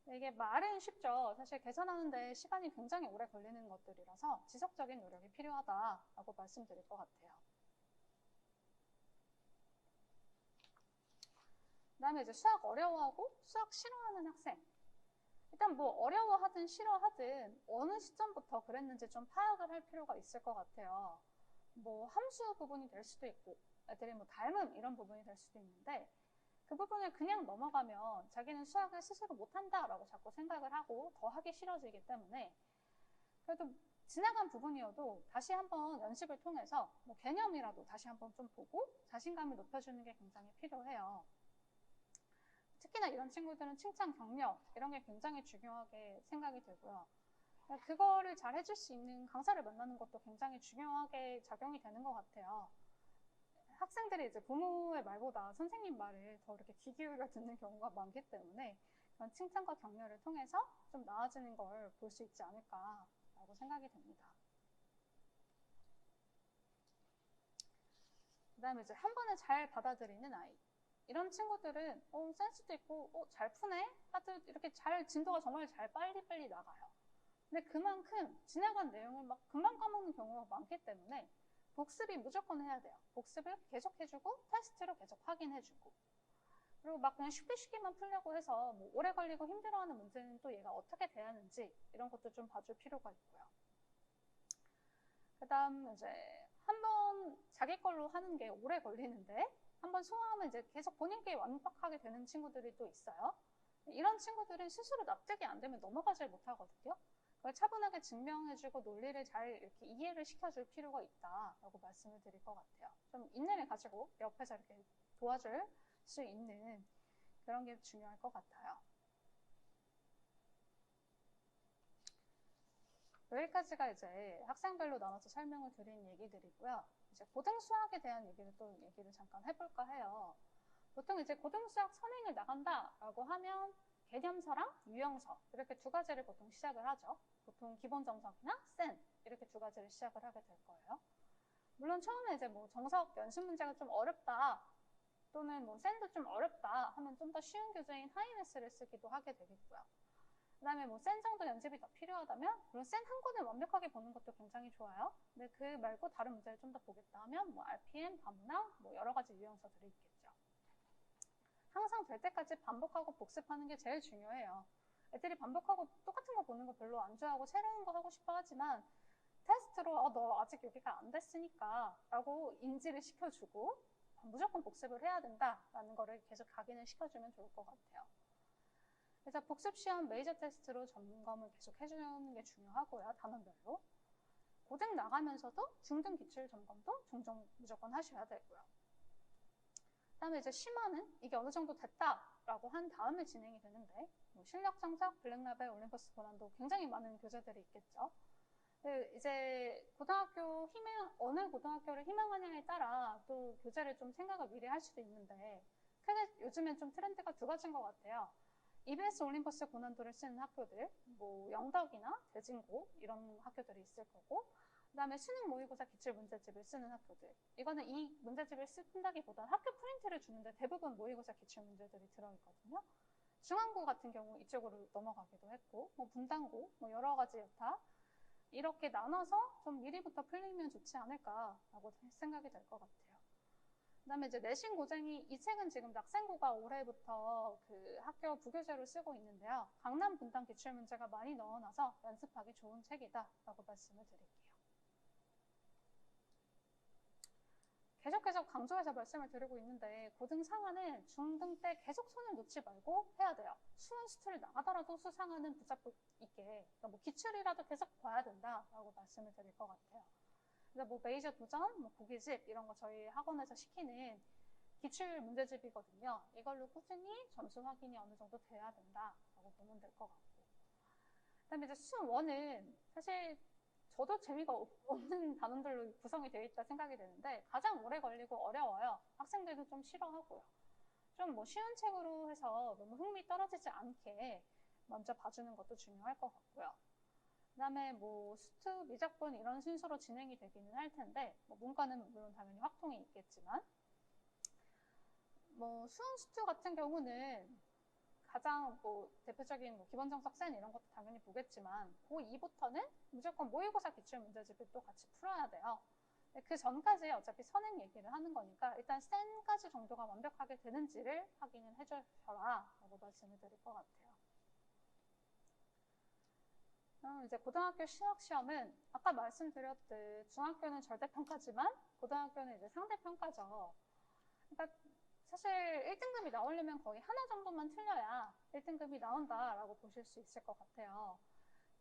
이게 말은 쉽죠. 사실 계산하는데 시간이 굉장히 오래 걸리는 것들이라서 지속적인 노력이 필요하다라고 말씀드릴 것 같아요. 그 다음에 이제 수학 어려워하고 수학 싫어하는 학생. 일단 뭐 어려워하든 싫어하든 어느 시점부터 그랬는지 좀 파악을 할 필요가 있을 것 같아요. 뭐 함수 부분이 될 수도 있고 애들이 뭐 닮음 이런 부분이 될 수도 있는데, 그 부분을 그냥 넘어가면 자기는 수학을 스스로 못한다라고 자꾸 생각을 하고 더 하기 싫어지기 때문에, 그래도 지나간 부분이어도 다시 한번 연습을 통해서 뭐 개념이라도 다시 한번 좀 보고 자신감을 높여주는 게 굉장히 필요해요. 특히나 이런 친구들은 칭찬, 격려 이런 게 굉장히 중요하게 생각이 되고요. 그거를 잘 해줄 수 있는 강사를 만나는 것도 굉장히 중요하게 작용이 되는 것 같아요. 학생들이 이제 부모의 말보다 선생님 말을 더 이렇게 귀 기울여 듣는 경우가 많기 때문에 그런 칭찬과 격려를 통해서 좀 나아지는 걸 볼 수 있지 않을까라고 생각이 됩니다. 그 다음에 이제 한 번에 잘 받아들이는 아이. 이런 친구들은 센스도 있고 잘 푸네? 하여튼 이렇게 잘 진도가 정말 잘 빨리빨리 나가요. 근데 그만큼 지나간 내용을 막 금방 까먹는 경우가 많기 때문에 복습이 무조건 해야 돼요. 복습을 계속 해주고 테스트로 계속 확인해주고, 그리고 막 그냥 쉽게만 풀려고 해서 뭐 오래 걸리고 힘들어하는 문제는 또 얘가 어떻게 대하는지 이런 것도 좀 봐줄 필요가 있고요. 그 다음 이제 한번 자기 걸로 하는 게 오래 걸리는데 한번 소화하면 이제 계속 본인께 완벽하게 되는 친구들이 또 있어요. 이런 친구들은 스스로 납득이 안 되면 넘어가질 못하거든요. 그걸 차분하게 증명해주고 논리를 잘 이렇게 이해를 시켜줄 필요가 있다라고 말씀을 드릴 것 같아요. 좀 인내를 가지고 옆에서 이렇게 도와줄 수 있는 그런 게 중요할 것 같아요. 여기까지가 이제 학생별로 나눠서 설명을 드린 얘기들이고요. 이제 고등수학에 대한 얘기를 잠깐 해볼까 해요. 보통 이제 고등수학 선행을 나간다라고 하면 개념서랑 유형서 이렇게 두 가지를 보통 시작을 하죠. 보통 기본 정석이나 센 이렇게 두 가지를 시작을 하게 될 거예요. 물론 처음에 이제 뭐 정석 연습 문제가 좀 어렵다 또는 뭐 센도 좀 어렵다 하면 좀 더 쉬운 교재인 하이메스를 쓰기도 하게 되겠고요. 그 다음에 뭐 센 정도 연습이 더 필요하다면 물론 센 한 권을 완벽하게 보는 것도 굉장히 좋아요. 근데 그 말고 다른 문제를 좀 더 보겠다 하면 뭐 RPM, 다문화 뭐 여러 가지 유형서들이 있겠죠. 항상 될 때까지 반복하고 복습하는 게 제일 중요해요. 애들이 반복하고 똑같은 거 보는 거 별로 안 좋아하고 새로운 거 하고 싶어 하지만 테스트로 너 아직 여기가 안 됐으니까 라고 인지를 시켜주고 무조건 복습을 해야 된다라는 거를 계속 각인을 시켜주면 좋을 것 같아요. 그래서 복습시험 메이저 테스트로 점검을 계속 해주는 게 중요하고요. 단원별로. 고등 나가면서도 중등 기출 점검도 종종 무조건 하셔야 되고요. 그 다음에 이제 심화는 이게 어느 정도 됐다라고 한 다음에 진행이 되는데 뭐 실력 정석, 블랙라벨, 올림퍼스 고난도 굉장히 많은 교재들이 있겠죠. 이제 고등학교 어느 고등학교를 희망하냐에 따라 또 교재를 좀 생각을 미리 할 수도 있는데 크게 요즘엔 좀 트렌드가 두 가지인 것 같아요. EBS 올림퍼스 고난도를 쓰는 학교들, 뭐 영덕이나 대진고 이런 학교들이 있을 거고, 그 다음에 수능 모의고사 기출 문제집을 쓰는 학교들. 이거는 이 문제집을 쓴다기보다는 학교 프린트를 주는데 대부분 모의고사 기출 문제들이 들어있거든요. 중앙고 같은 경우 이쪽으로 넘어가기도 했고, 뭐 분당고, 뭐 여러 가지 여타 이렇게 나눠서 좀 미리부터 풀리면 좋지 않을까라고 생각이 될 것 같아요. 그 다음에 이제 내신 고쟁이, 이 책은 지금 낙생고가 올해부터 그 학교 부교재로 쓰고 있는데요. 강남 분당 기출문제가 많이 넣어놔서 연습하기 좋은 책이다라고 말씀을 드릴게요. 계속 강조해서 말씀을 드리고 있는데 고등 상하는 중등 때 계속 손을 놓지 말고 해야 돼요. 수능 수투를 나가더라도 수상하는 붙잡고 있게, 그러니까 뭐 기출이라도 계속 봐야 된다라고 말씀을 드릴 것 같아요. 그래서 뭐 메이저 도전, 뭐 보기집 이런 거 저희 학원에서 시키는 기출 문제집이거든요. 이걸로 꾸준히 점수 확인이 어느 정도 돼야 된다라고 보면 될 것 같고, 그다음에 이제 수능 1은 사실 저도 재미가 없는 단원들로 구성이 되어 있다 생각이 되는데 가장 오래 걸리고 어려워요. 학생들도 좀 싫어하고요. 좀 뭐 쉬운 책으로 해서 너무 흥미 떨어지지 않게 먼저 봐주는 것도 중요할 것 같고요. 그다음에 뭐 수투, 미적분 이런 순서로 진행이 되기는 할 텐데 뭐 문과는 물론 당연히 확통이 있겠지만 뭐 수능 수투 같은 경우는 가장 뭐 대표적인 뭐 기본 정석 센 이런 것도 당연히 보겠지만 고2부터는 무조건 모의고사 기출 문제집을 또 같이 풀어야 돼요. 그 전까지 어차피 선행 얘기를 하는 거니까 일단 센까지 정도가 완벽하게 되는지를 확인을 해주셔라 라고 말씀을 드릴 것 같아요. 이제 고등학교 실력시험은 아까 말씀드렸듯 중학교는 절대평가지만 고등학교는 이제 상대평가죠. 그러니까 사실 1등급이 나오려면 거의 하나 정도만 틀려야 1등급이 나온다라고 보실 수 있을 것 같아요.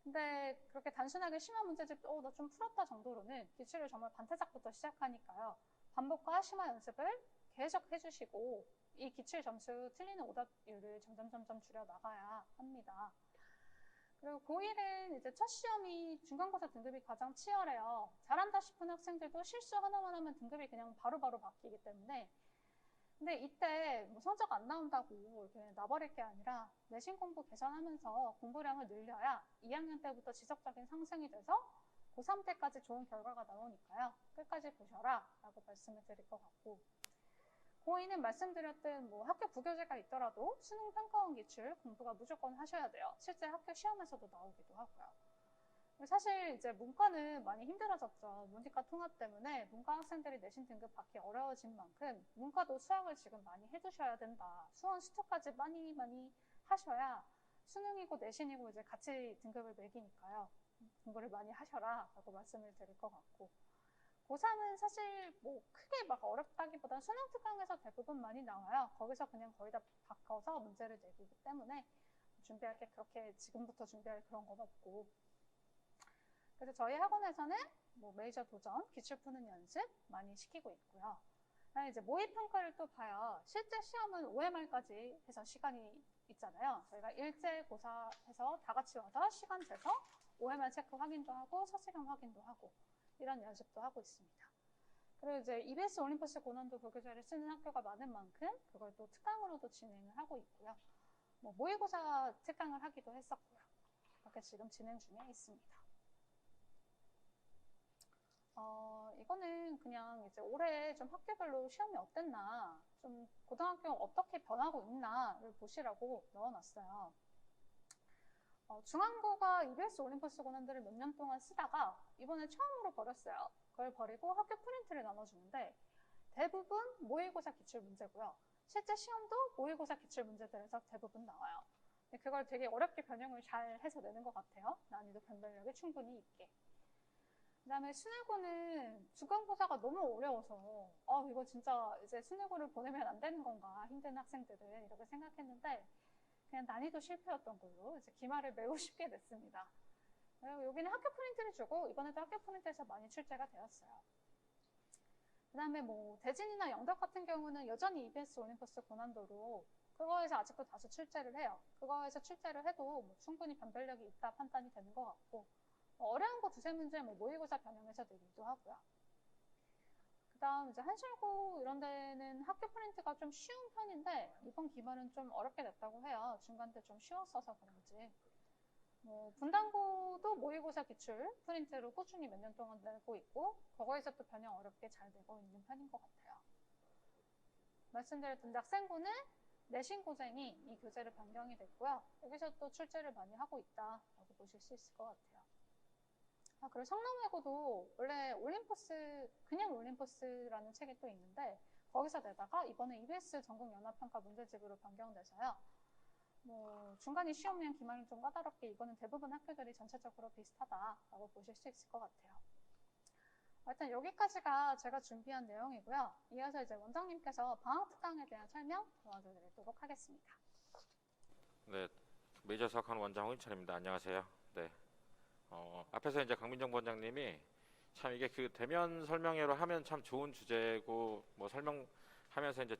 근데 그렇게 단순하게 심화 문제집 나 좀 풀었다 정도로는 기출을 정말 반타작부터 시작하니까요. 반복과 심화 연습을 계속 해주시고 이 기출 점수 틀리는 오답률을 점점 줄여 나가야 합니다. 그리고 고1은 이제 첫 시험이 중간고사 등급이 가장 치열해요. 잘한다 싶은 학생들도 실수 하나만 하면 등급이 그냥 바로바로 바뀌기 때문에 근데 이때 뭐 성적 안 나온다고 이렇게 놔버릴 게 아니라 내신 공부 개선하면서 공부량을 늘려야 2학년 때부터 지속적인 상승이 돼서 고3 때까지 좋은 결과가 나오니까요. 끝까지 보셔라 라고 말씀을 드릴 것 같고 고2는 말씀드렸듯 뭐 학교 부교재가 있더라도 수능 평가원 기출 공부가 무조건 하셔야 돼요. 실제 학교 시험에서도 나오기도 하고요. 사실 이제 문과는 많이 힘들어졌죠. 문이과 통합 때문에 문과 학생들이 내신 등급 받기 어려워진 만큼 문과도 수학을 지금 많이 해두셔야 된다. 수원 수투까지 많이 하셔야 수능이고 내신이고 이제 같이 등급을 매기니까요. 공부를 많이 하셔라 라고 말씀을 드릴 것 같고 고3은 사실 뭐 크게 막 어렵다기보단 수능 특강에서 대부분 많이 나와요. 거기서 그냥 거의 다 바꿔서 문제를 내기 때문에 준비할 게 그렇게 지금부터 준비할 그런 건 없고 그래서 저희 학원에서는 뭐 메이저 도전, 기출 푸는 연습 많이 시키고 있고요. 이제 모의평가를 또 봐요. 실제 시험은 5회말까지 해서 시간이 있잖아요. 저희가 일제고사해서 다 같이 와서 시간 재서 5회말 체크 확인도 하고 서술형 확인도 하고 이런 연습도 하고 있습니다. 그리고 이제 EBS 올림퍼스 고난도 보교재를 쓰는 학교가 많은 만큼 그걸 또 특강으로도 진행을 하고 있고요. 뭐 모의고사 특강을 하기도 했었고요. 그렇게 지금 진행 중에 있습니다. 이거는 그냥 이제 올해 좀 학교별로 시험이 어땠나, 좀 고등학교 어떻게 변하고 있나를 보시라고 넣어놨어요. 중앙고가 EBS 올림퍼스 고난도를 몇 년 동안 쓰다가 이번에 처음으로 버렸어요. 그걸 버리고 학교 프린트를 나눠주는데 대부분 모의고사 기출 문제고요. 실제 시험도 모의고사 기출 문제들에서 대부분 나와요. 그걸 되게 어렵게 변형을 잘 해서 내는 것 같아요. 난이도 변별력이 충분히 있게. 그 다음에 수능고는 중간고사가 너무 어려워서 이거 진짜 이제 수능고를 보내면 안 되는 건가 힘든 학생들은 이렇게 생각했는데 그냥 난이도 실패였던 걸로 이제 기말을 매우 쉽게 냈습니다. 그리고 여기는 학교 프린트를 주고 이번에도 학교 프린트에서 많이 출제가 되었어요. 그 다음에 뭐 대진이나 영덕 같은 경우는 여전히 EBS 올림퍼스 고난도로 그거에서 아직도 다수 출제를 해요. 그거에서 출제를 해도 뭐 충분히 변별력이 있다 판단이 되는 것 같고 어려운 거 두세 문제 뭐 모의고사 변형해서 내기도 하고요. 그 다음 이제 한실고 이런 데는 학교 프린트가 좀 쉬운 편인데 이번 기말은 좀 어렵게 냈다고 해요. 중간 때 좀 쉬웠어서 그런지. 뭐 분당고도 모의고사 기출 프린트로 꾸준히 몇 년 동안 내고 있고 그거에서 또 변형 어렵게 잘 내고 있는 편인 것 같아요. 말씀드렸던 낙생고는 내신고생이 이 교재를 변경이 됐고요. 여기서 또 출제를 많이 하고 있다라고 보실 수 있을 것 같아요. 그리고 성남외고도 원래 올림포스, 그냥 올림포스라는 책이 또 있는데 거기서 내다가 이번에 EBS 전국연합평가 문제집으로 변경돼서요. 뭐 중간이 쉬우면 기말은 좀 까다롭게 이거는 대부분 학교들이 전체적으로 비슷하다라고 보실 수 있을 것 같아요. 일단 여기까지가 제가 준비한 내용이고요. 이어서 이제 원장님께서 방학특강에 대한 설명 도와드리도록 하겠습니다. 네, 메이저 수학학원 원장 홍인철입니다. 안녕하세요. 네, 앞에서 이제 강민정 원장님이 참 이게 그 대면 설명회로 하면 참 좋은 주제고 뭐 설명하면서 이제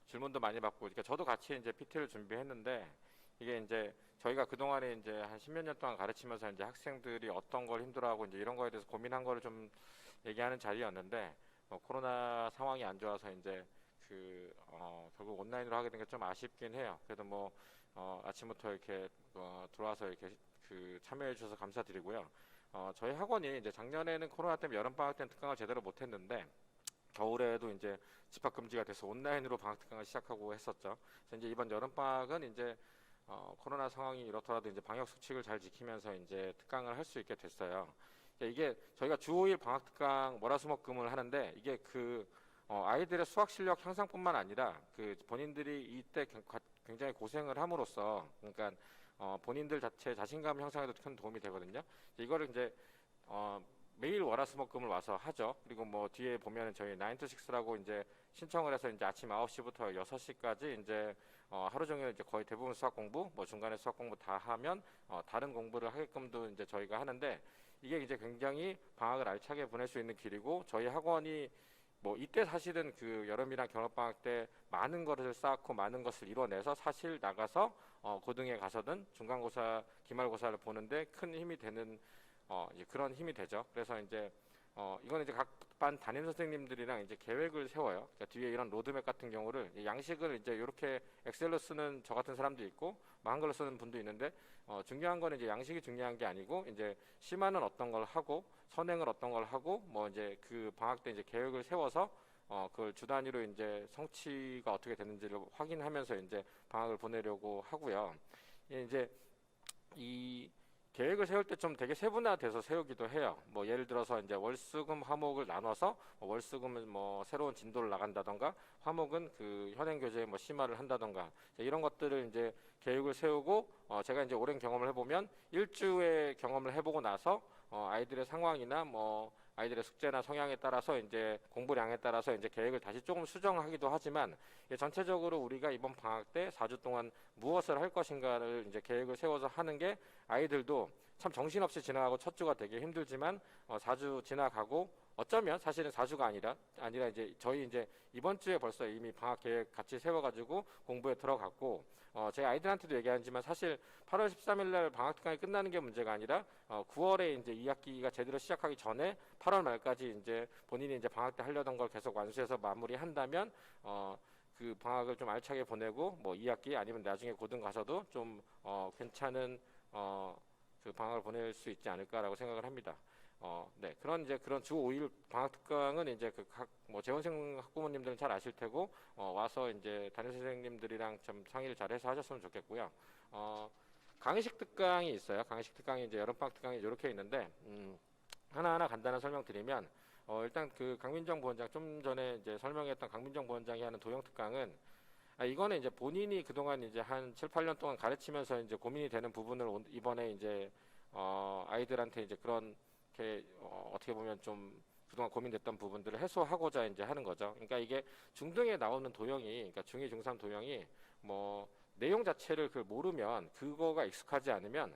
질문도 많이 받고, 그러니까 저도 같이 이제 PT를 준비했는데 이게 이제 저희가 그동안에 이제 한 십몇 년 동안 가르치면서 이제 학생들이 어떤 걸 힘들어하고 이제 이런 거에 대해서 고민한 거를 좀 얘기하는 자리였는데 코로나 상황이 안 좋아서 이제 결국 온라인으로 하게 된 게 좀 아쉽긴 해요. 그래도 뭐 아침부터 이렇게 들어와서 이렇게 참여해 주셔서 감사드리고요. 저희 학원이 이제 작년에는 코로나 때문에 여름 방학 때는 특강을 제대로 못 했는데 겨울에도 이제 집합 금지가 돼서 온라인으로 방학 특강을 시작하고 했었죠. 그래서 이제 이번 여름 방학은 이제 코로나 상황이 이렇더라도 이제 방역 수칙을 잘 지키면서 이제 특강을 할 수 있게 됐어요. 이게 저희가 주 5일 방학 특강 월화수목금을 하는데 이게 아이들의 수학 실력 향상뿐만 아니라 본인들이 이때 굉장히 고생을 함으로써 그러니까 본인들 자신감 형성에도 큰 도움이 되거든요. 이거를 이제 매일 월화수목금을 와서 하죠. 그리고 뭐 뒤에 보면은 저희 9 to 6라고 이제 신청을 해서 이제 아침 9시부터 6시까지 이제 하루 종일 이제 거의 대부분 수학 공부, 뭐 중간에 수학 공부 다 하면 다른 공부를 하게끔도 이제 저희가 하는데 이게 이제 굉장히 방학을 알차게 보낼 수 있는 길이고 저희 학원이 뭐 이때 사실은 여름이랑 겨울방학 때 많은 것을 쌓고 많은 것을 이뤄내서 사실 나가서 고등에 가서든 중간고사, 기말고사를 보는데 큰 힘이 되는 이제 그런 힘이 되죠. 그래서 이제 이거는 이제 각 반 담임 선생님들이랑 이제 계획을 세워요. 그러니까 뒤에 이런 로드맵 같은 경우를 양식을 이제 이렇게 엑셀로 쓰는 저 같은 사람도 있고 뭐 한글로 쓰는 분도 있는데 중요한 거는 이제 양식이 중요한 게 아니고 이제 심화는 어떤 걸 하고 선행을 어떤 걸 하고 뭐 이제 방학 때 이제 계획을 세워서 그걸 주 단위로 이제 성취가 어떻게 되는지를 확인하면서 이제 방학을 보내려고 하고요. 이제 이 계획을 세울 때 좀 되게 세분화돼서 세우기도 해요. 뭐 예를 들어서 이제 월수금 화목을 나눠서 월수금은 뭐 새로운 진도를 나간다던가 화목은 현행 교재에 뭐 심화를 한다던가 이런 것들을 이제 계획을 세우고 제가 이제 오랜 경험을 해보면 일주의 경험을 해보고 나서 아이들의 상황이나 뭐 아이들의 숙제나 성향에 따라서 이제 공부량에 따라서 이제 계획을 다시 조금 수정하기도 하지만 전체적으로 우리가 이번 방학 때 4주 동안 무엇을 할 것인가를 이제 계획을 세워서 하는 게 아이들도 참 정신없이 지나가고 첫 주가 되게 힘들지만 4주 지나가고 어쩌면 사실은 4주가 아니라 이제 저희 이제 이번 주에 벌써 이미 방학 계획 같이 세워가지고 공부에 들어갔고 제 아이들한테도 얘기하지만 사실 8월 13일 날 방학 특강이 끝나는 게 문제가 아니라 9월에 이제 2학기가 제대로 시작하기 전에 8월 말까지 이제 본인이 이제 방학 때 하려던 걸 계속 완수해서 마무리한다면 방학을 좀 알차게 보내고 뭐 2학기 아니면 나중에 고등 가서도 좀 괜찮은 방학을 보낼 수 있지 않을까라고 생각을 합니다. 네, 그런 주 5일 방학 특강은 이제 뭐 재원생 학부모님들은 잘 아실 테고 와서 이제 담임 선생님들이랑 좀 상의를 잘해서 하셨으면 좋겠고요. 강의식 특강이 있어요. 강의식 특강이 이제 여름방학 특강이 이렇게 있는데 하나하나 간단한 설명드리면 일단 강민정 부원장 좀 전에 이제 설명했던 강민정 부원장이 하는 도형 특강은 이거는 이제 본인이 그동안 이제 한 7, 8년 동안 가르치면서 이제 고민이 되는 부분을 이번에 이제 아이들한테 이제 그렇게 어떻게 보면 좀 그동안 고민됐던 부분들을 해소하고자 이제 하는 거죠. 그러니까 이게 중등에 나오는 도형이, 그러니까 중2, 중3 도형이 뭐 내용 자체를 모르면 그거가 익숙하지 않으면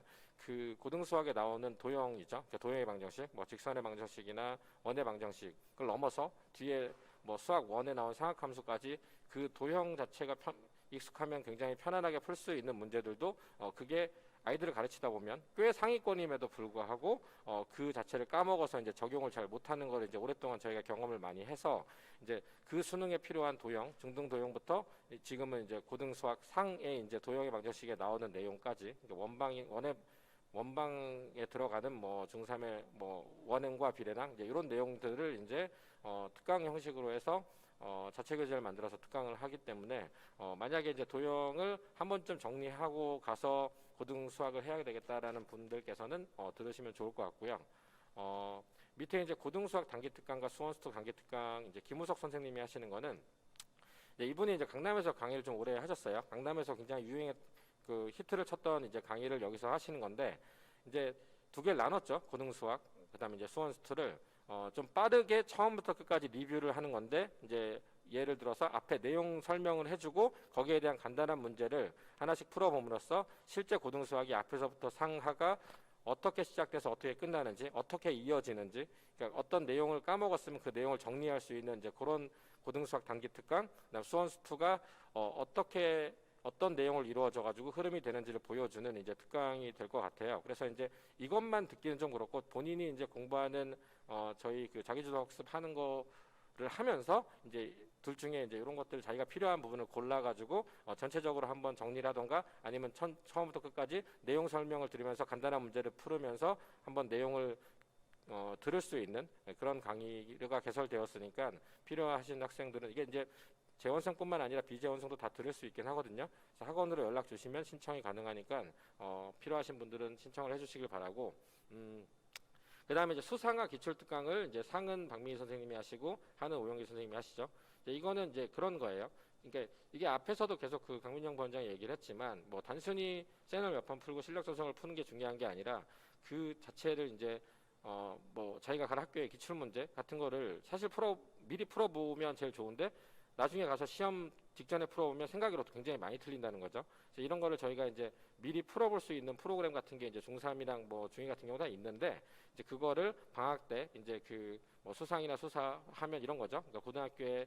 고등 수학에 나오는 도형이죠. 그러니까 도형의 방정식, 뭐 직선의 방정식이나 원의 방정식을 넘어서 뒤에 뭐 수학 1에 나온 상학함수까지 도형 자체가 익숙하면 굉장히 편안하게 풀 수 있는 문제들도 그게 아이들을 가르치다 보면 꽤 상위권임에도 불구하고 그 자체를 까먹어서 이제 적용을 잘 못하는 걸 이제 오랫동안 저희가 경험을 많이 해서 이제 수능에 필요한 도형, 중등 도형부터 지금은 이제 고등 수학 상의 이제 도형의 방정식에 나오는 내용까지 원방에 들어가는 뭐 중3의 뭐 원행과 비례랑 이제 이런 내용들을 이제 특강 형식으로 해서 자체 교재를 만들어서 특강을 하기 때문에 만약에 이제 도형을 한 번쯤 정리하고 가서 고등 수학을 해야 되겠다라는 분들께서는 들으시면 좋을 것 같고요. 밑에 이제 고등 수학 단기 특강과 수원수투 단기 특강 이제 김우석 선생님이 하시는 거는 이분이 이제 강남에서 강의를 좀 오래 하셨어요. 강남에서 굉장히 히트를 쳤던 이제 강의를 여기서 하시는 건데 이제 두 개를 나눴죠. 고등 수학 그다음에 이제 수원수투를 좀 빠르게 처음부터 끝까지 리뷰를 하는 건데 이제 예를 들어서 앞에 내용 설명을 해주고 거기에 대한 간단한 문제를 하나씩 풀어봄으로써 실제 고등 수학이 앞에서부터 상하가 어떻게 시작돼서 어떻게 끝나는지 어떻게 이어지는지 그러니까 어떤 내용을 까먹었으면 그 내용을 정리할 수 있는 이제 그런 고등 수학 단기 특강 그다음 수원수투가 어떻게 어떤 내용을 이루어져 가지고 흐름이 되는지를 보여주는 이제 특강이 될 것 같아요. 그래서 이제 이것만 듣기는 좀 그렇고 본인이 이제 공부하는 저희 그 자기주도 학습하는 거를 하면서 이제 둘 중에 이제 이런 것들 자기가 필요한 부분을 골라 가지고 전체적으로 한번 정리를 하던가 아니면 처음부터 끝까지 내용 설명을 들으면서 간단한 문제를 풀으면서 한번 내용을 들을 수 있는 그런 강의가 개설되었으니까 필요하신 학생들은 이게 이제 재원생뿐만 아니라 비재원생도 다 들을 수 있긴 하거든요. 그래서 학원으로 연락 주시면 신청이 가능하니까 필요하신 분들은 신청을 해주시길 바라고. 그다음에 이제 수상과 기출특강을 이제 상은 박민희 선생님이 하시고 하는 오영기 선생님이 하시죠. 이제 이거는 이제 그런 거예요. 그러니까 이게 앞에서도 계속 그 강민정 부원장이 얘기를 했지만 뭐 단순히 쌤을 몇 번 풀고 실력 조성을 푸는 게 중요한 게 아니라 그 자체를 이제 뭐 자기가 갈 학교의 기출 문제 같은 거를 사실 미리 풀어보면 제일 좋은데 나중에 가서 시험 직전에 풀어보면 생각으로도 굉장히 많이 틀린다는 거죠. 그래서 이런 거를 저희가 이제 미리 풀어볼 수 있는 프로그램 같은 게 이제 중3이랑 뭐 중2 같은 경우 다 있는데 이제 그거를 방학 때 이제 그 뭐 수상이나 수사하면 이런 거죠. 그러니까 고등학교에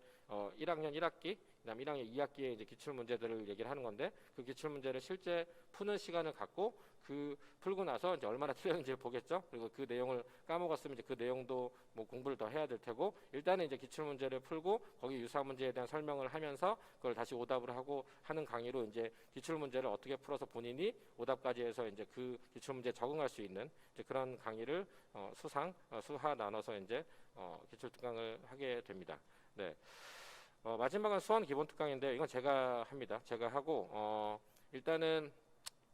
1학년 1학기, 그다음 1학년 2학기에 이제 기출 문제들을 얘기를 하는 건데 그 기출 문제를 실제 푸는 시간을 갖고 그 풀고 나서 이제 얼마나 틀렸는지를 보겠죠. 그리고 그 내용을 까먹었으면 이제 그 내용도 뭐 공부를 더 해야 될 테고 일단은 이제 기출 문제를 풀고 거기 유사 문제에 대한 설명을 하면서 그걸 다시 오답을 하고 하는 강의로 이제 기출 문제를 어떻게 풀어서 본인이 오답까지 해서 이제 그 기출 문제에 적응할 수 있는 이제 그런 강의를 수하 나눠서 이제 기출 특강을 하게 됩니다. 네. 마지막은 수원 기본 특강인데 이건 제가 합니다. 제가 하고 일단은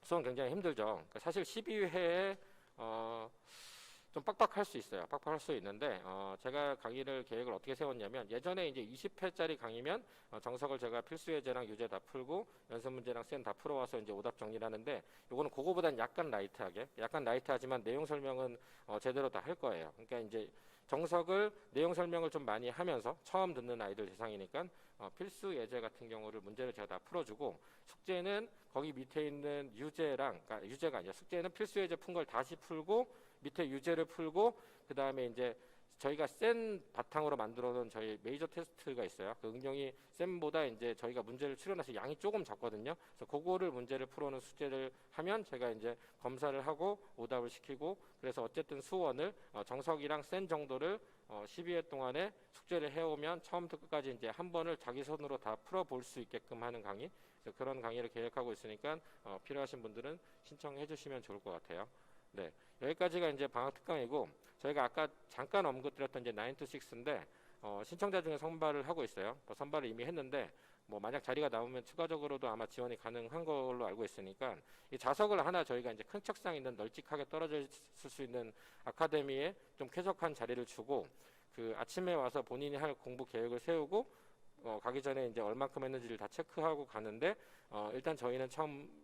수원 굉장히 힘들죠. 그러니까 사실 12회에 좀 빡빡할 수 있어요. 빡빡할 수 있는데 제가 강의를 계획을 어떻게 세웠냐면 예전에 이제 20회짜리 강의면 정석을 제가 필수 예제랑 유제 다 풀고 연습 문제랑 쌤 다 풀어와서 이제 오답 정리를 하는데 요거는 그거보단 약간 라이트하지만 내용 설명은 제대로 다 할 거예요. 그러니까 이제 정석을 내용 설명을 좀 많이 하면서 처음 듣는 아이들 대상이니까 필수 예제 같은 경우를 문제를 제가 다 풀어주고 숙제는 거기 밑에 있는 그러니까 유제가 아니라 숙제는 필수 예제 푼 걸 다시 풀고 밑에 유제를 풀고 그 다음에 이제 저희가 센 바탕으로 만들어 놓은 저희 메이저 테스트가 있어요. 그 응용이 쌤보다 이제 저희가 문제를 추려놔서 양이 조금 적거든요. 그래서 그거를 문제를 풀어놓은 숙제를 하면 제가 이제 검사를 하고 오답을 시키고 그래서 어쨌든 수원을 정석이랑 센 정도를 12회 동안에 숙제를 해오면 처음부터 끝까지 이제 한 번을 자기 손으로 다 풀어볼 수 있게끔 하는 강의 그런 강의를 계획하고 있으니까 필요하신 분들은 신청해 주시면 좋을 것 같아요. 네, 여기까지가 이제 방학 특강이고 저희가 아까 잠깐 언급드렸던 이제 9 to 6인데 신청자 중에 선발을 하고 있어요. 선발을 이미 했는데 뭐 만약 자리가 남으면 추가적으로도 아마 지원이 가능한 걸로 알고 있으니까 이 좌석을 하나 저희가 이제 큰 책상 있는 널찍하게 떨어져 있을 수 있는 아카데미에 좀 쾌적한 자리를 주고 그 아침에 와서 본인이 할 공부 계획을 세우고 가기 전에 이제 얼만큼 했는지를 다 체크하고 가는데 일단 저희는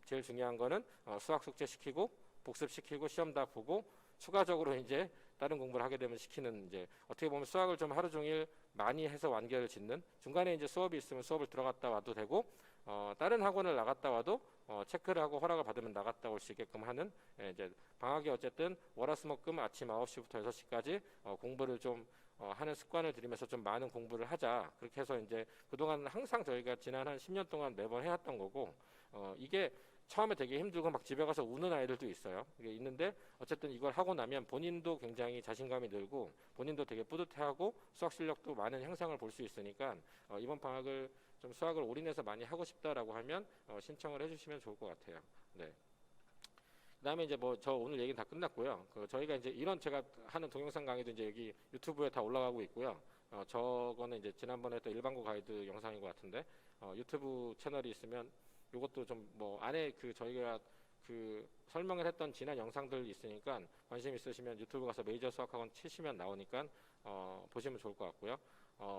제일 중요한 거는 수학 숙제 시키고 복습시키고 시험 다 보고 추가적으로 이제 다른 공부를 하게 되면 시키는 이제 어떻게 보면 수학을 좀 하루 종일 많이 해서 완결을 짓는 중간에 이제 수업이 있으면 수업을 들어갔다 와도 되고 다른 학원을 나갔다 와도 체크를 하고 허락을 받으면 나갔다 올 수 있게끔 하는 이제 방학이 어쨌든 월화수목금 아침 9시부터 6시까지 공부를 좀 하는 습관을 들이면서 좀 많은 공부를 하자 그렇게 해서 이제 그동안 항상 저희가 지난 한 10년 동안 매번 해왔던 거고 이게 처음에 되게 힘들고 막 집에 가서 우는 아이들도 있어요. 이게 있는데 어쨌든 이걸 하고 나면 본인도 굉장히 자신감이 늘고 본인도 되게 뿌듯해하고 수학 실력도 많은 향상을 볼 수 있으니까 이번 방학을 좀 수학을 올인해서 많이 하고 싶다라고 하면 신청을 해주시면 좋을 것 같아요. 네. 그다음에 이제 뭐 저 오늘 얘기는 다 끝났고요. 저희가 이제 이런 제가 하는 동영상 강의도 이제 여기 유튜브에 다 올라가고 있고요. 저거는 이제 지난번에 했던 일반고 가이드 영상인 것 같은데 유튜브 채널이 있으면 이것도 좀 뭐 안에 그 저희가 그 설명을 했던 지난 영상들 있으니까 관심 있으시면 유튜브 가서 메이저 수학학원 치시면 나오니까 보시면 좋을 것 같고요.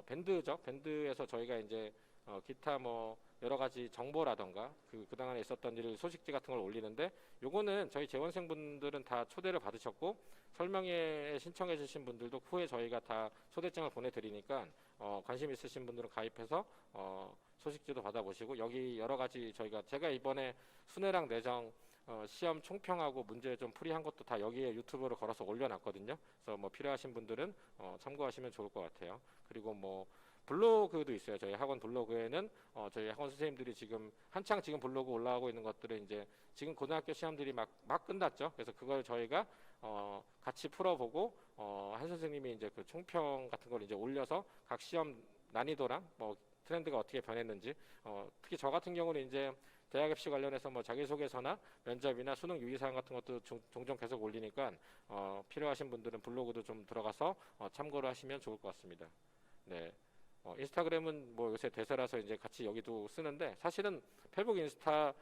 밴드죠. 밴드에서 저희가 이제 기타 뭐 여러 가지 정보라던가 그동안에 있었던 일 소식지 같은 걸 올리는데 요거는 저희 재원생분들은 다 초대를 받으셨고 설명회 신청해 주신 분들도 후에 저희가 다 초대장을 보내드리니까 관심 있으신 분들은 가입해서 소식지도 받아보시고 여기 여러 가지 제가 이번에 순회랑 내정 시험 총평하고 문제 좀 풀이한 것도 다 여기에 유튜브로 걸어서 올려놨거든요. 그래서 뭐 필요하신 분들은 참고하시면 좋을 것 같아요. 그리고 뭐 블로그도 있어요. 저희 학원 블로그에는 저희 학원 선생님들이 지금 한창 지금 블로그 올라가고 있는 것들은 이제 지금 고등학교 시험들이 막 끝났죠. 그래서 그걸 저희가 같이 풀어보고 한 선생님이 이제 그 총평 같은 걸 이제 올려서 각 시험 난이도랑 뭐 트렌드가 어떻게 변했는지 특히 저 같은 경우는 이제 대학 입시 관련해서 뭐 자기소개서나 면접이나 수능 유의사항 같은 것도 종종 계속 올리니까 필요하신 분들은 블로그도 좀 들어가서 참고를 하시면 좋을 것 같습니다. 네. 인스타그램은 뭐 요새 대세라서 이제 같이 여기도 쓰는데 사실은 페이북 인스타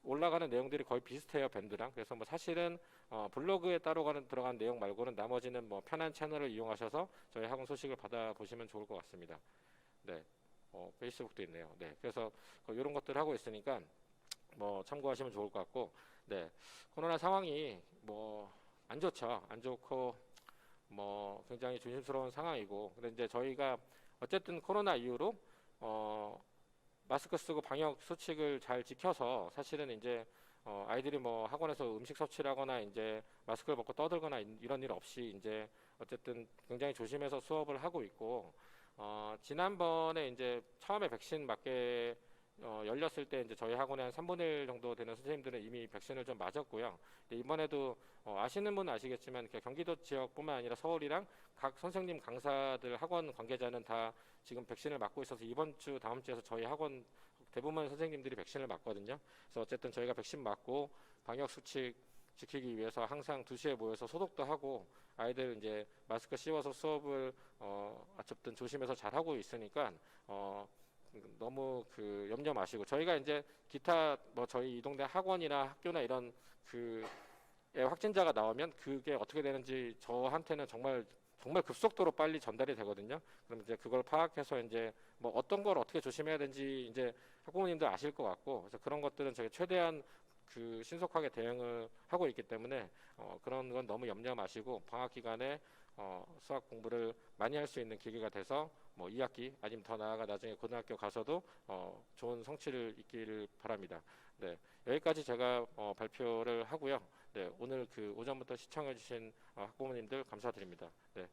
올라가는 내용들이 거의 비슷해요, 밴드랑. 그래서 뭐 사실은 블로그에 따로 들어간 내용 말고는 나머지는 뭐 편한 채널을 이용하셔서 저희 학원 소식을 받아보시면 좋을 것 같습니다. 네. 페이스북도 있네요. 네. 그래서 이런 것들 하고 있으니까 뭐 참고하시면 좋을 것 같고, 네. 코로나 상황이 뭐 안 좋죠. 안 좋고 뭐 굉장히 조심스러운 상황이고, 근데 이제 저희가 어쨌든 코로나 이후로 마스크 쓰고 방역 수칙을 잘 지켜서 사실은 이제 아이들이 뭐 학원에서 음식 섭취를 하거나 이제 마스크를 벗고 떠들거나 이런 일 없이 이제 어쨌든 굉장히 조심해서 수업을 하고 있고, 지난번에 이제 처음에 백신 맞게 열렸을 때 이제 저희 학원에 한 3분의 1 정도 되는 선생님들은 이미 백신을 좀 맞았고요. 근데 이번에도 아시는 분은 아시겠지만 경기도 지역뿐만 아니라 서울이랑 각 선생님, 강사들, 학원 관계자는 다 지금 백신을 맞고 있어서 이번 주, 다음 주에서 저희 학원 대부분 선생님들이 백신을 맞거든요. 그래서 어쨌든 저희가 백신 맞고 방역 수칙 지키기 위해서 항상 2시에 모여서 소독도 하고 아이들 이제 마스크 씌워서 수업을 어쨌든 조심해서 잘 하고 있으니까 너무 그 염려 마시고 저희가 이제 기타 뭐 저희 이 동네 학원이나 학교나 이런 그 확진자가 나오면 그게 어떻게 되는지 저한테는 정말 급속도로 빨리 전달이 되거든요. 그럼 이제 그걸 파악해서 이제 뭐 어떤 걸 어떻게 조심해야 되는지 이제 학부모님도 아실 것 같고, 그래서 그런 것들은 저희 최대한 그 신속하게 대응을 하고 있기 때문에 그런 건 너무 염려 마시고 방학 기간에 수학 공부를 많이 할 수 있는 기회가 돼서 뭐 2학기 아니면 더 나아가 나중에 고등학교 가서도 좋은 성취를 있기를 바랍니다. 네, 여기까지 제가 발표를 하고요. 네, 오늘 그 오전부터 시청해주신 학부모님들 감사드립니다. 네.